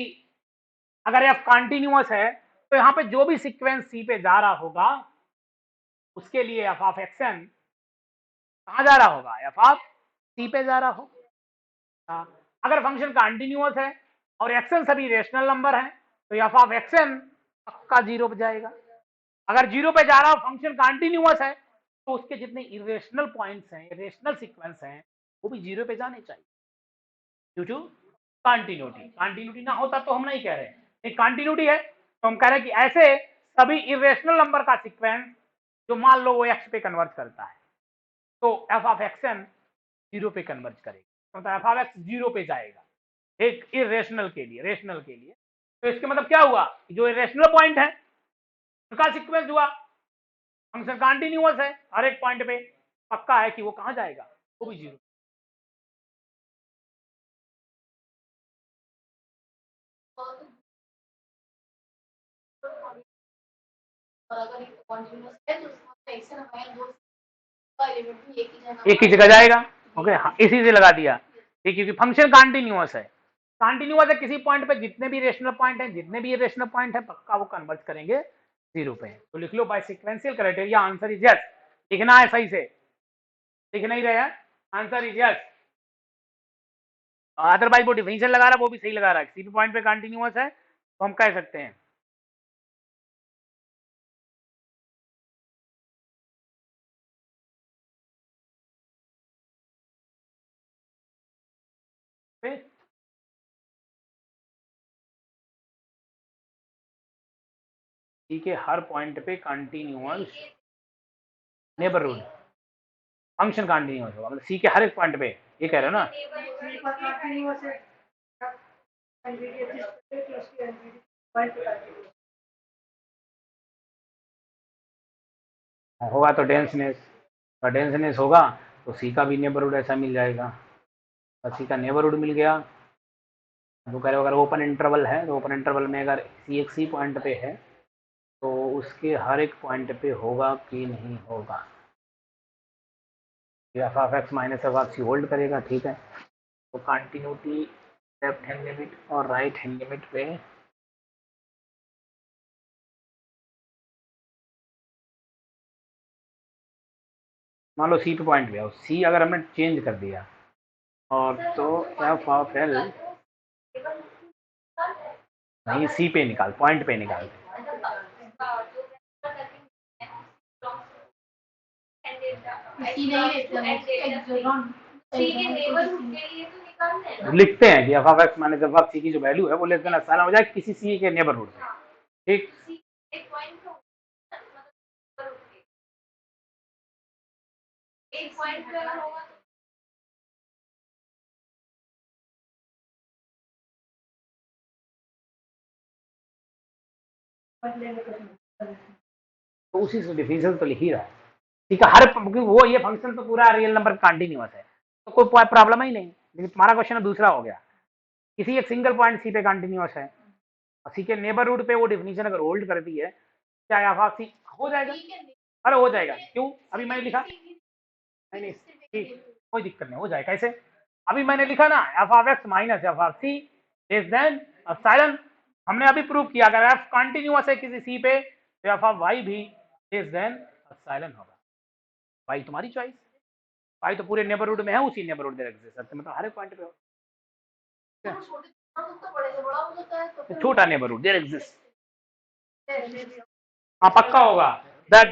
[SPEAKER 1] अगर एफ कंटिन्यूअस है तो यहाँ पे जो भी सीक्वेंस सी पे जा रहा होगा उसके लिए एफ ऑफ एक्स एन कहाँ जा रहा होगा? एफ ऑफ सी पे जा रहा होगा। अगर फंक्शन कंटिन्यूअस है और एक्सन सभी रेशनल नंबर है तो एफ ऑफ एक्सन पक्का 0 पे जाएगा। अगर 0 पे जा रहा हो, फंक्शन कंटिन्यूअस है, तो उसके जितने इरेशनल पॉइंट्स हैं, इरेशनल सीक्वेंस हैं, वो भी 0 पे जाने चाहिए ड्यू टू कंटिन्यूटी। कंटिन्यूटी ना होता तो हम नहीं कह रहे, एक कंटिन्यूटी है तो हम कह रहे हैं कि ऐसे सभी इरेशनल नंबर का सीक्वेंस जो मान लो वो एक्स पे कन्वर्ज करता है, तो एफ ऑफ एक्सन 0 पे कन्वर्ज करेगा, मतलब एफ ऑफ एक्स 0 पे जाएगा एक इरेशनल के लिए, रेशनल के लिए। तो इसके मतलब क्या हुआ, जो इरेशनल पॉइंट है उनका सीक्वेंस हुआ, फंक्शन कंटिन्यूअस है, हर एक पॉइंट पे पक्का है कि वो कहां जाएगा, वो भी 0। एक ही जगह जाएगा, ओके, हाँ, इसी से लगा दिया, ठीक, क्योंकि फंक्शन कंटिन्यूअस है, कंटिन्यूअस है, किसी पॉइंट पे जितने भी रेशनल पॉइंट है, जितने भी रेशनल पॉइंट है पक्का वो कन्वर्ट करेंगे 0 पे। तो लिख लो by sequential criteria answer is yes. लिखना है सही से, लिख नहीं रहे हैं, आंसर इज यस। अदरवाइज वो डिफिनेशन लगा रहा है, वो भी सही लगा रहा है, किसी भी पॉइंट पे कंटिन्यूअस है तो हम कह सकते हैं। ठीक है, हर पॉइंट पे कंटिन्यूअस नेबरहुड फंक्शन कंटिन्यूअस होगा, मतलब सी के हर एक पॉइंट पे, ये कह रहे हो ना? होगा तो डेंसनेस, और डेंसनेस होगा तो सी का भी नेबरहुड ऐसा मिल जाएगा, और सी का नेबरहुड मिल गया। वो कह रहे हो अगर ओपन इंटरवल है तो ओपन इंटरवल में अगर सी एक सी पॉइंट पे है तो उसके हर एक पॉइंट पे होगा कि नहीं होगा, f of x minus F of c hold करेगा, ठीक है। तो कंटिन्यूटी लेफ्ट हैंड लिमिट और राइट हैंड लिमिट पे मान लो सी पे पॉइंट पे, सी अगर हमने चेंज कर दिया और तो एफ ऑफ एल नहीं, सी पे निकाल, पॉइंट पे निकाल, लिखते हैं कि F of x minus F of C की जो वैल्यू है वो लेस देन आसान हो जाए किसी सी के नेबरहुड में, ठीक। तो उसी से डिफरेंशियल तो लिख ही रहा है, ठीक है। हर क्योंकि वो ये फंक्शन तो पूरा रियल नंबर कंटिन्यूअस है, तो कोई प्रॉब्लम ही नहीं। लेकिन तुम्हारा क्वेश्चन दूसरा हो गया, किसी एक सिंगल पॉइंट सी पे कंटिन्यूअस है, सी के नेबरहुड पे वो डिफिनीशन अगर होल्ड कर दी है, क्या एफ ऑफ सी हो जाएगा? अरे हो जाएगा, क्यों? अभी मैंने लिखा, नहीं नहीं ठीक, कोई दिक्कत नहीं, हो जाएगा। कैसे? अभी मैंने लिखा ना, f of x minus F of c less than epsilon. हमने अभी प्रूव किया अगर एफ कंटिन्यूअस है किसी सी पे तो एफ ऑफ वाई भी लेस देन एप्सिलॉन होगा। वाई तुम्हारी चॉइस, वाई तो पूरे नेबरहुड में है, उसी नेबरहुड में एग्जिस्ट करते, मतलब हर एक पॉइंट पे हो। छोटा नेबरहुड देयर एग्जिस्ट, हाँ पक्का होगा दैट।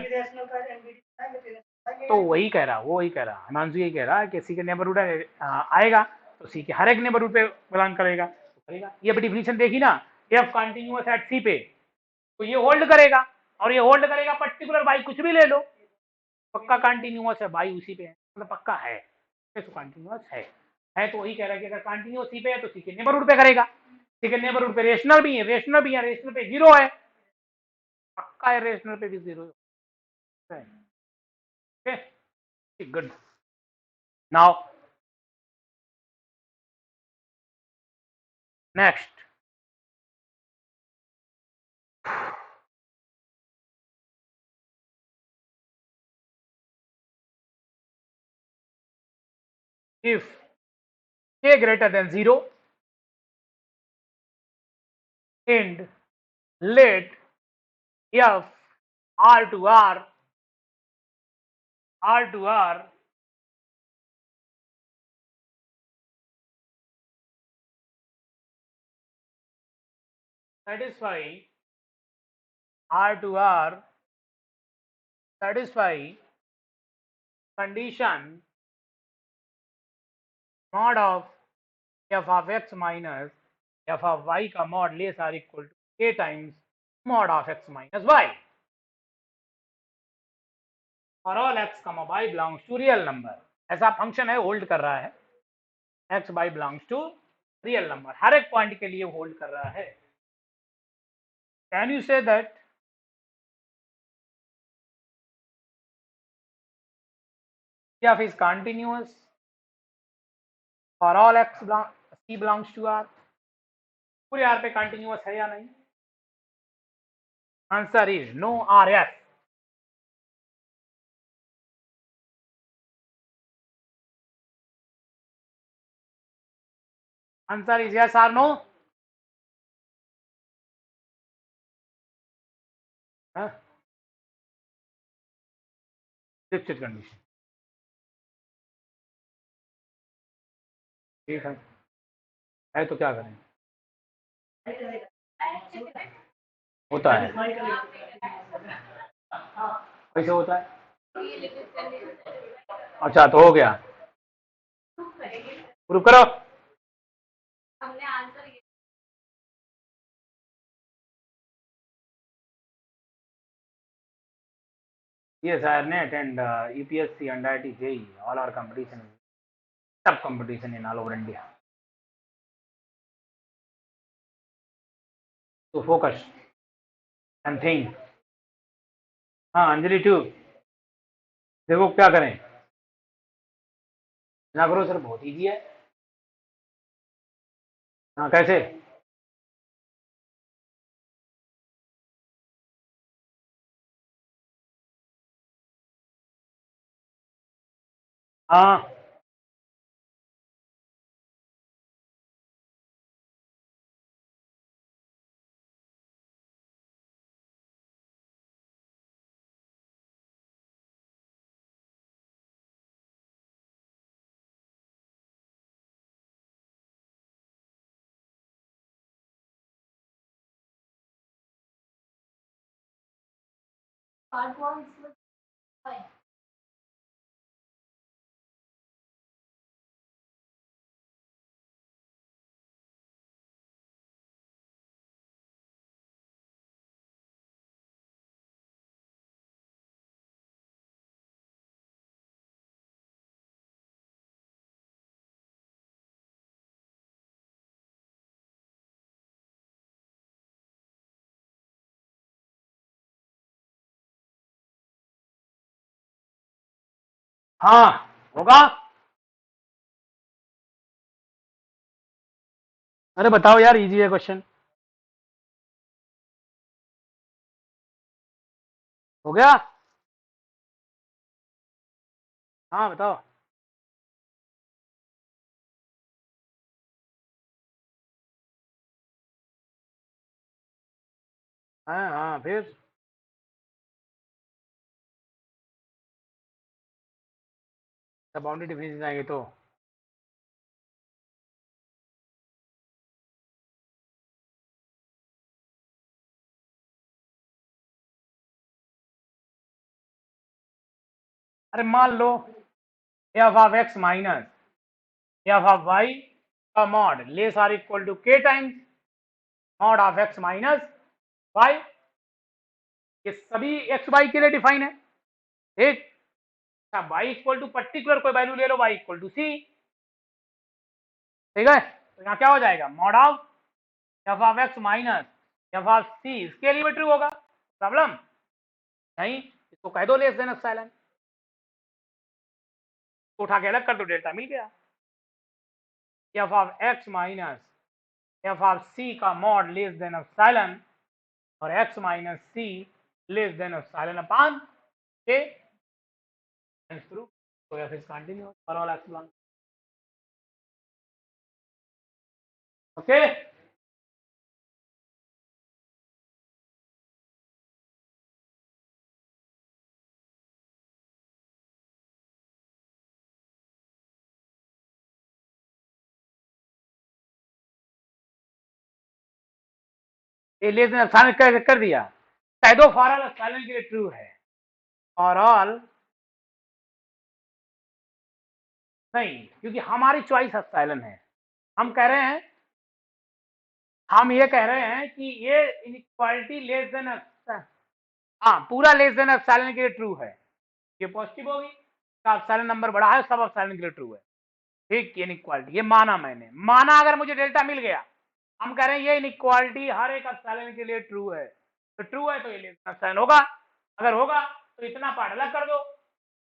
[SPEAKER 1] तो वही कह रहा, वो वही कह रहा, हिमांशु यही कह रहा है कि सी के नेबरहुड आएगा तो सी के हर एक नेबरहुड पे बिलोंग करेगा, तो करेगा। ये डिफिनीशन देखी ना, एफ कंटिन्यूअस एट सी पे तो ये होल्ड करेगा, और ये होल्ड करेगा पर्टिकुलर बाई कुछ भी ले लो, पक्का कंटिन्यूअस है, बाई उसी पे है, मतलब पक्का है तो कंटिन्यूअस है तो वही कह रहा है कि अगर कंटिन्यूअस सी पे है तो सी के नेबरहुड पे करेगा, सी के नेबरहुड पे रेशनल भी है, रेशनल भी है, रेशनल पे जीरो है, पक्का है रेशनल पे भी जीरो है। Okay good. Now next, if k greater than 0 and let f r to r satisfy r to r satisfy condition mod of f of x minus f of y का mod less or equal to k times mod of x minus y for all x comma y belongs to real number। ऐसा function है, hold कर रहा है x y belongs to real number, हर एक point के लिए होल्ड कर रहा है। Can you say that f is continuous for all x c belongs to r, पूरे r पे कंटिन्यूअस है या नहीं? Answer is no or yes. Answer is yes or no. Fixed condition, ठीक है तो क्या करें? होता है, कैसे होता है? अच्छा तो हो गया, प्रूव करो। Yes, I net and UPSC and IIT JEE, all our competition, top competition in all over India. So focus and think। हाँ अंजलि टू, देखो क्या करें ना करो सर, बहुत इजी है। हाँ कैसे? हाँ हाँ होगा। अरे बताओ यार, इजी है क्वेश्चन। हो गया। हाँ बताओ। हाँ हाँ फिर बाउंड्री डिफिनेशन आएंगे तो। अरे मान लो F of x minus F of Y का mod less or equal to K times mod of x minus Y. ये सभी एक्स वाई के लिए डिफाइन है। ठीक। वाई इक्वल टू पर्टिकुलर कोई वैल्यू ले लो, वाई इक्वल टू सी। ठीक है, तो यहाँ क्या हो जाएगा, mod of F of x minus F of C इसके लिए भी ट्रू होगा। प्रॉब्लम नहीं, इसको कह दो लेस देन एप्सिलॉन, तो उठा के अलग कर दो, डेल्टा मिल गया। F of x minus F of C का मॉड लेस देन एप्सिलॉन और एक्स माइनस सी लेस देन एप्सिलॉन अपान के प्रूफ। तो F is continuous for all epsilon. Okay. ये लेस देन एप्सिलॉन कर दिया, कह दो फॉर ऑल एप्सिलॉन के लिए ट्रू है। फॉर ऑल नहीं, क्योंकि हमारी चॉइस एप्सिलॉन है। हम कह रहे हैं, हम ये कह रहे हैं कि ये इनइक्वालिटी लेस देन, हाँ पूरा लेस देन एप्सिलॉन के लिए ट्रू है। ये पॉजिटिव होगी तो एप्सिलॉन नंबर बड़ा है, सब एप्सिलॉन के लिए ट्रू है। ठीक, ये इनइक्वालिटी ये माना मैंने, माना अगर मुझे डेल्टा मिल गया, हम कह रहे हैं ये इनइक्वालिटी हर एक एप्सिलॉन के लिए ट्रू है, तो ट्रू है तो ये लेस देन एप्सिलॉन होगा। अगर होगा तो इतना पार्ट अलग कर दो।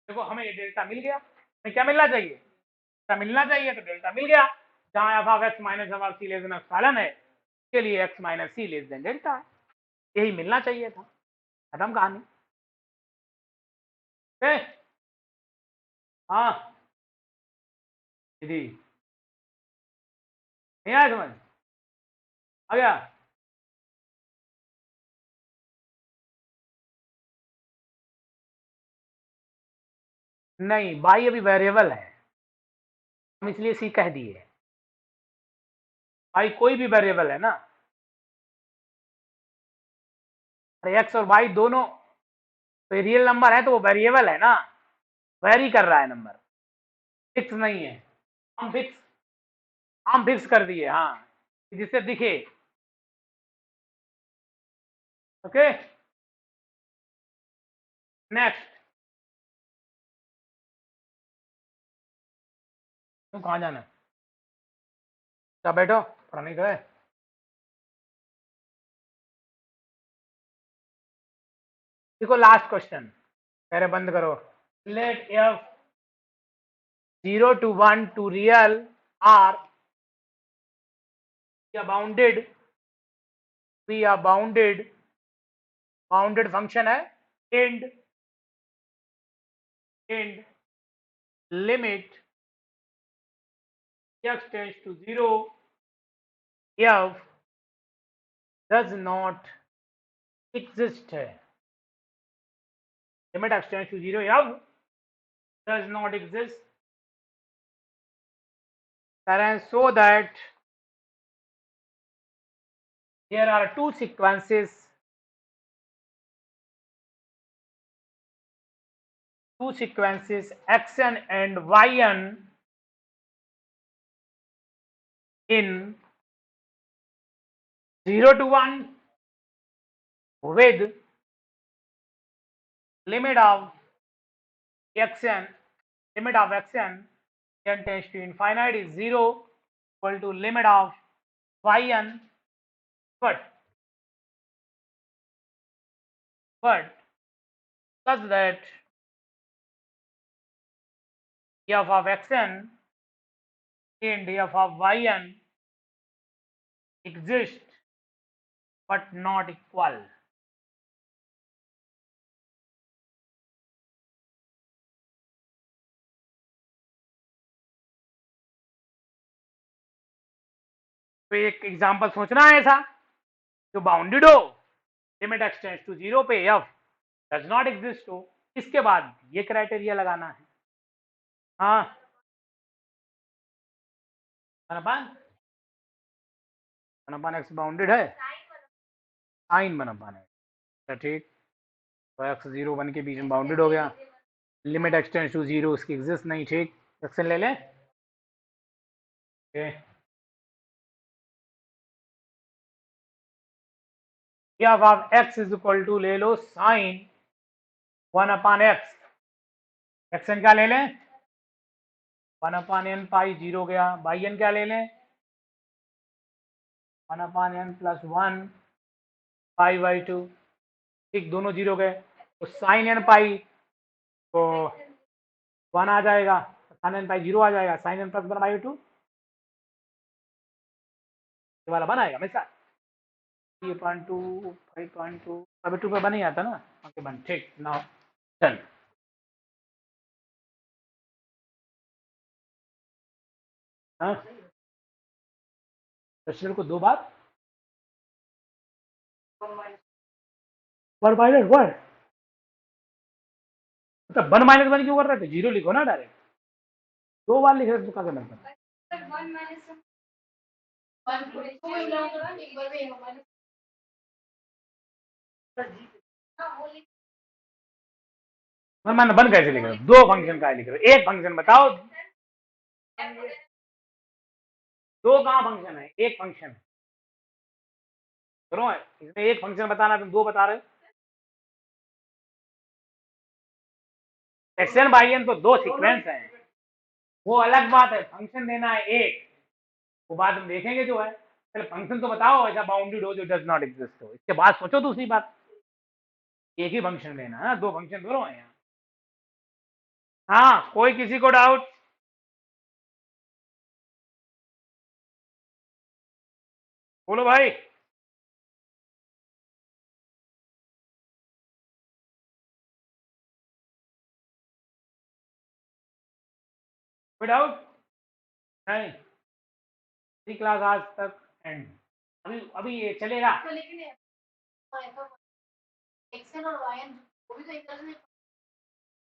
[SPEAKER 1] देखो हमें ये डेल्टा मिल गया, हमें क्या मिलना चाहिए, डेल्टा मिलना चाहिए, तो डेल्टा मिल गया। जहां f of x minus F of c less than epsilon है, के लिए एक्स माइनस सी लेस देन डेल्टा है। यही मिलना चाहिए था, खत्म कहानी। हाँ दीदी, नहीं आया समझ, आ गया। नहीं बाई अभी वेरिएबल है, हम इसलिए सी कह दिए। बाई कोई भी वेरिएबल है ना, अरे एक्स और वाई दोनों तो रियल नंबर है, तो वो वेरिएबल है ना, वेरी कर रहा है नंबर, फिक्स नहीं है। हम फिक्स हम फिक्स कर दिए, हाँ जिससे दिखे। Okay next. तुम कहाँ जाना है, क्या बैठो, पढ़ाने का है। देखो लास्ट क्वेश्चन, कह रहे बंद करो। Let F 0 to 1 to real r bounded, we are bounded, bounded function है, and limit x tends to 0 f does not exist है। Limit x tends to 0 f does not exist, so that there are two sequences xn and yn in 0 to 1 with limit of xn, n tends to infinite is 0 equal to limit of yn, but such that f of xn and f of yn exist but not equal. तो एक example सोचना है ऐसा जो bounded हो, limit extends to 0 पे f does not exist हो, इसके बाद ये क्राइटेरिया लगाना है। हाँ वन एक्स बाउंडेड है, साइन वन अपान एक्स, ठीक। तो एक्स 0 1 के बीच में बाउंडेड हो गया, लिमिट एक्सटेंड्स टू 0 उसकी एग्जिस्ट नहीं, ठीक। एक्शन ले लें, f of x is equal to ले लो साइन 1 अपान एक्स, एक्शन क्या ले लें 1 अपान एन पाई 0 गया, बाई एन क्या ले लें 1 अपान एन प्लस 1 पाई बाई 2, ठीक, दोनों 0 गए, तो साइन एन पाई तो 1 आ जाएगा, साइन एन पाई 0 आ जाएगा, साइन एन प्लस 1 बाई 2 ये वाला बनाएगा हमेशा 3.2 5.2 अभी 2 पे बन ही आता ना, ओके बन, ठीक। नाउ चल प्रश्न को दो बार वन माइनस वन, मतलब वन माइनस वन क्यों कर रहे थे, 0 लिखो ना डायरेक्ट, दो बार लिख रहे तो क्या करना, वन वन कैसे लिख रहे हो, दो फंक्शन का लिख रहे हो, एक फंक्शन बताओ, दो कहाँ फंक्शन है, एक फंक्शन है, इसमें एक फंक्शन बताना, तुम दो बता रहे हो, एक्स एन बाई एन तो दो सीक्वेंस है, वो अलग बात है, फंक्शन देना है एक, वो बात हम देखेंगे जो है, पहले फंक्शन तो बताओ ऐसा बाउंडेड हो जो डज नॉट एग्जिस्ट हो, इसके बाद सोचो दूसरी बात, एक ही फंक्शन लेना है, दो फंक्शन दोनों है यहाँ। हाँ कोई किसी को डाउट, बोलो भाई, कोई डाउट नहीं, क्लास आज तक एंड, अभी अभी ये चलेगा,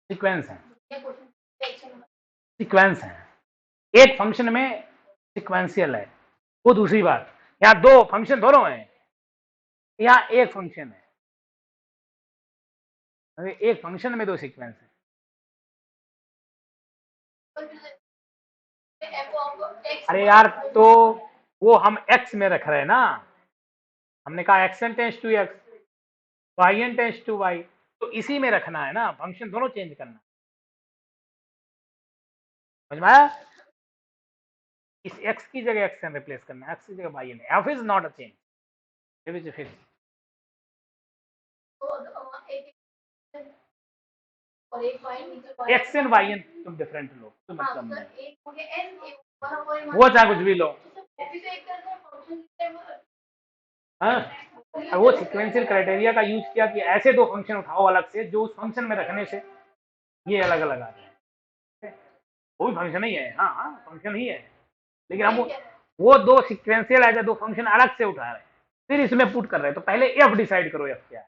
[SPEAKER 1] सीक्वेंस है, सीक्वेंस है, एक फंक्शन में सिक्वेंशियल है, वो दूसरी बात, यहाँ दो फंक्शन दोनों हैं, यहाँ एक फंक्शन है, एक फंक्शन में दो सीक्वेंस है, अरे यार तो वो हम x में रख रहे हैं ना, हमने कहा x n tends to x, y n tends to y, तो इसी में रखना है ना, फंक्शन दोनों चेंज करना, समझ में आया, इस x की जगह एक्स एन रिप्लेस करना, x की जगह y n, f is not a change, x n y n तुम डिफरेंट लो, तो मतलब नहीं, वो चाहे कुछ भी लो, हाँ, वो सिक्वेंशियल क्राइटेरिया का यूज किया कि ऐसे दो फंक्शन उठाओ अलग से जो उस फंक्शन में रखने से ये अलग अलग आ जाए, वो भी फंक्शन ही है, हाँ हाँ फंक्शन ही है, लेकिन हम वो दो सिक्वेंशियल ऐसे दो फंक्शन अलग से उठा रहे हैं, फिर इसमें पुट कर रहे हैं, तो पहले एफ डिसाइड करो एफ क्या है,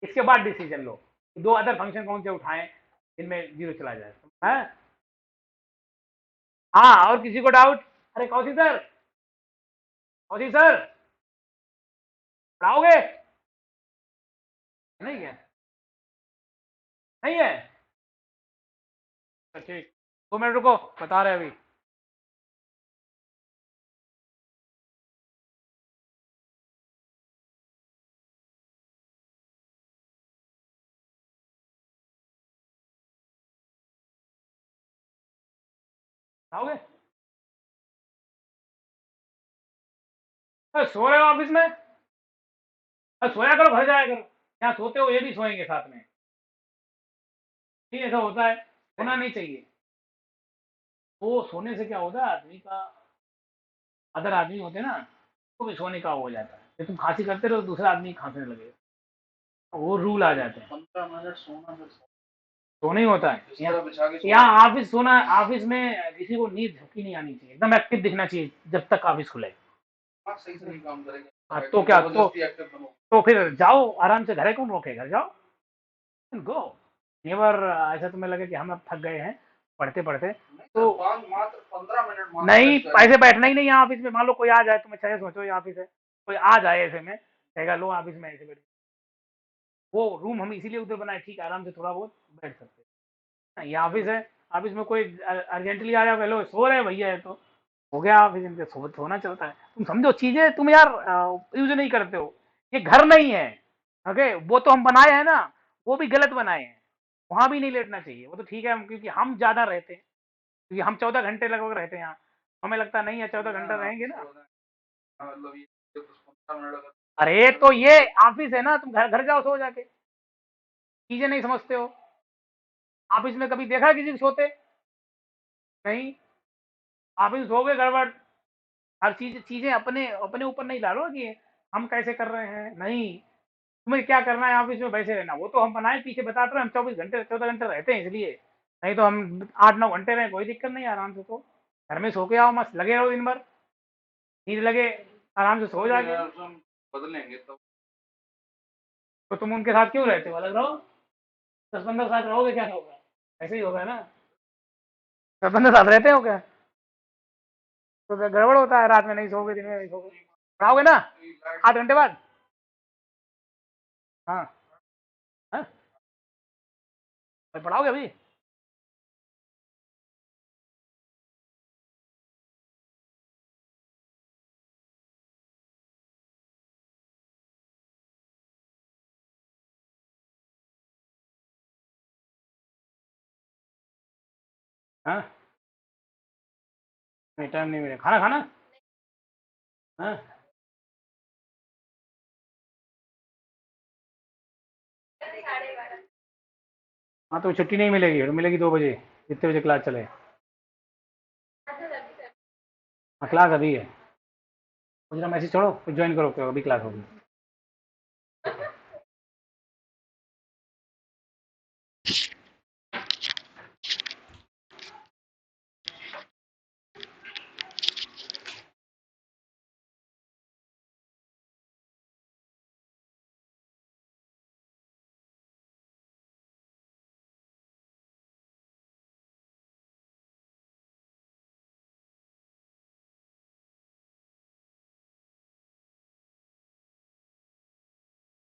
[SPEAKER 1] इसके बाद डिसीजन लो दो अदर फंक्शन कौन से उठाएं इनमें जीरो चला जाए, हाँ और किसी को डाउट, अरे कौशी सर, कौशी सर पढ़ाओगे, नहीं है, नहीं है, ठीक 2 मिनट रुको, बता रहे अभी, बताओगे, सो रहे हो ऑफिस में, सोया करो, घर जाया करो, यहाँ सोते हो ये भी सोएंगे साथ में, ठीक ऐसा होता है, होना नहीं चाहिए। वो सोने से क्या होता है आदमी का, अदर आदमी होते हैं ना, तो भी सोने का हो जाता है। जब तुम खांसी करते रहो दूसरा आदमी खांसने लगेगा, वो रूल आ जाते हैं।
[SPEAKER 2] 15 मिनट सोना फिर
[SPEAKER 1] तो नहीं होता है
[SPEAKER 2] बिस्तर बिछा के
[SPEAKER 1] यहाँ ऑफिस सोना, ऑफिस में किसी को नींद झपकी नहीं आनी चाहिए, एकदम एक्टिव दिखना चाहिए जब तक ऑफिस खुले।
[SPEAKER 2] सही से नहीं काम करेंगे।
[SPEAKER 1] हाँ, तो क्या
[SPEAKER 2] जबरदस्ती एक्टिव बनो।
[SPEAKER 1] तो फिर जाओ आराम से, घर कौन रोके, घर जाओ, गो। नेवर ऐसा तुम्हें लगे कि हम अब थक गए हैं पढ़ते पढ़ते तो
[SPEAKER 2] मात्र 15 मिनट
[SPEAKER 1] नहीं, ऐसे बैठना ही नहीं है ऑफिस में। मान लो कोई आ जाए, तुम्हें चाहिए, सोचो ये ऑफिस है, कोई आ जाए ऐसे में, कहेगा लो ऑफिस में ऐसे बैठ, वो रूम हम इसीलिए उधर बनाए, ठीक है, आराम से थोड़ा बहुत बैठ सकते हैं। ये ऑफिस है, ऑफिस में कोई अर्जेंटली आ जाओ, लो सो रहे भैया है तो हो गया, ऑफिस इनके सोना चलता है। तुम समझो चीजें, तुम यार यूज नहीं करते हो। ये घर नहीं है, ओके, वो तो हम बनाए हैं ना, वो भी गलत बनाए हैं, वहां भी नहीं लेटना चाहिए। वो तो ठीक है, क्योंकि हम ज्यादा रहते हैं, क्योंकि हम 14 घंटे लगभग रहते हैं यहाँ, हमें लगता नहीं है 14 घंटे रहेंगे ना।
[SPEAKER 2] मतलब ये 15 मिनट
[SPEAKER 1] अरे तो ये ऑफिस है ना, तुम घर घर जाओ सो जाके, चीजें नहीं समझते हो। ऑफिस में कभी देखा है किसी को सोते? नहीं। ऑफिस में सो गए गड़बड़, हर चीजें अपने अपने ऊपर नहीं डालो कि हम कैसे कर रहे हैं, नहीं। तुम्हें क्या करना है ऑफिस में, वैसे रहना, वो तो हम बनाए पीछे बताते रहे, हम 24 घंटे 14 घंटे रहते हैं इसलिए, नहीं तो हम 8 9 घंटे रहे, कोई दिक्कत नहीं, आराम से। तो घर में सो के आओ, मस्त लगे रहो दिन भर, नींद लगे, आराम से सो जाके।
[SPEAKER 2] बदलेंगे तो
[SPEAKER 1] तो तुम उनके साथ क्यों रहते हो, अलग रहो, 10 15 साथ रहोगे, क्या होगा, ऐसे ही होगा ना। 10 15 साथ रहते हो क्या, तो क्या गड़बड़ होता है, रात में नहीं सोओगे, दिन में नहीं सोओगे, पढ़ाओगे ना 8 घंटे बाद। हाँ, हाँ, पढ़ाओगे अभी। हाँ, नहीं टाइम नहीं मिले, खाना खाना। हाँ, हाँ, तो छुट्टी नहीं मिलेगी, तो मिलेगी 2 बजे, जितने बजे क्लास चले। हाँ, क्लास अभी है, मुझे मैसेज छोड़ो, फिर ज्वाइन करो, अभी क्लास होगी।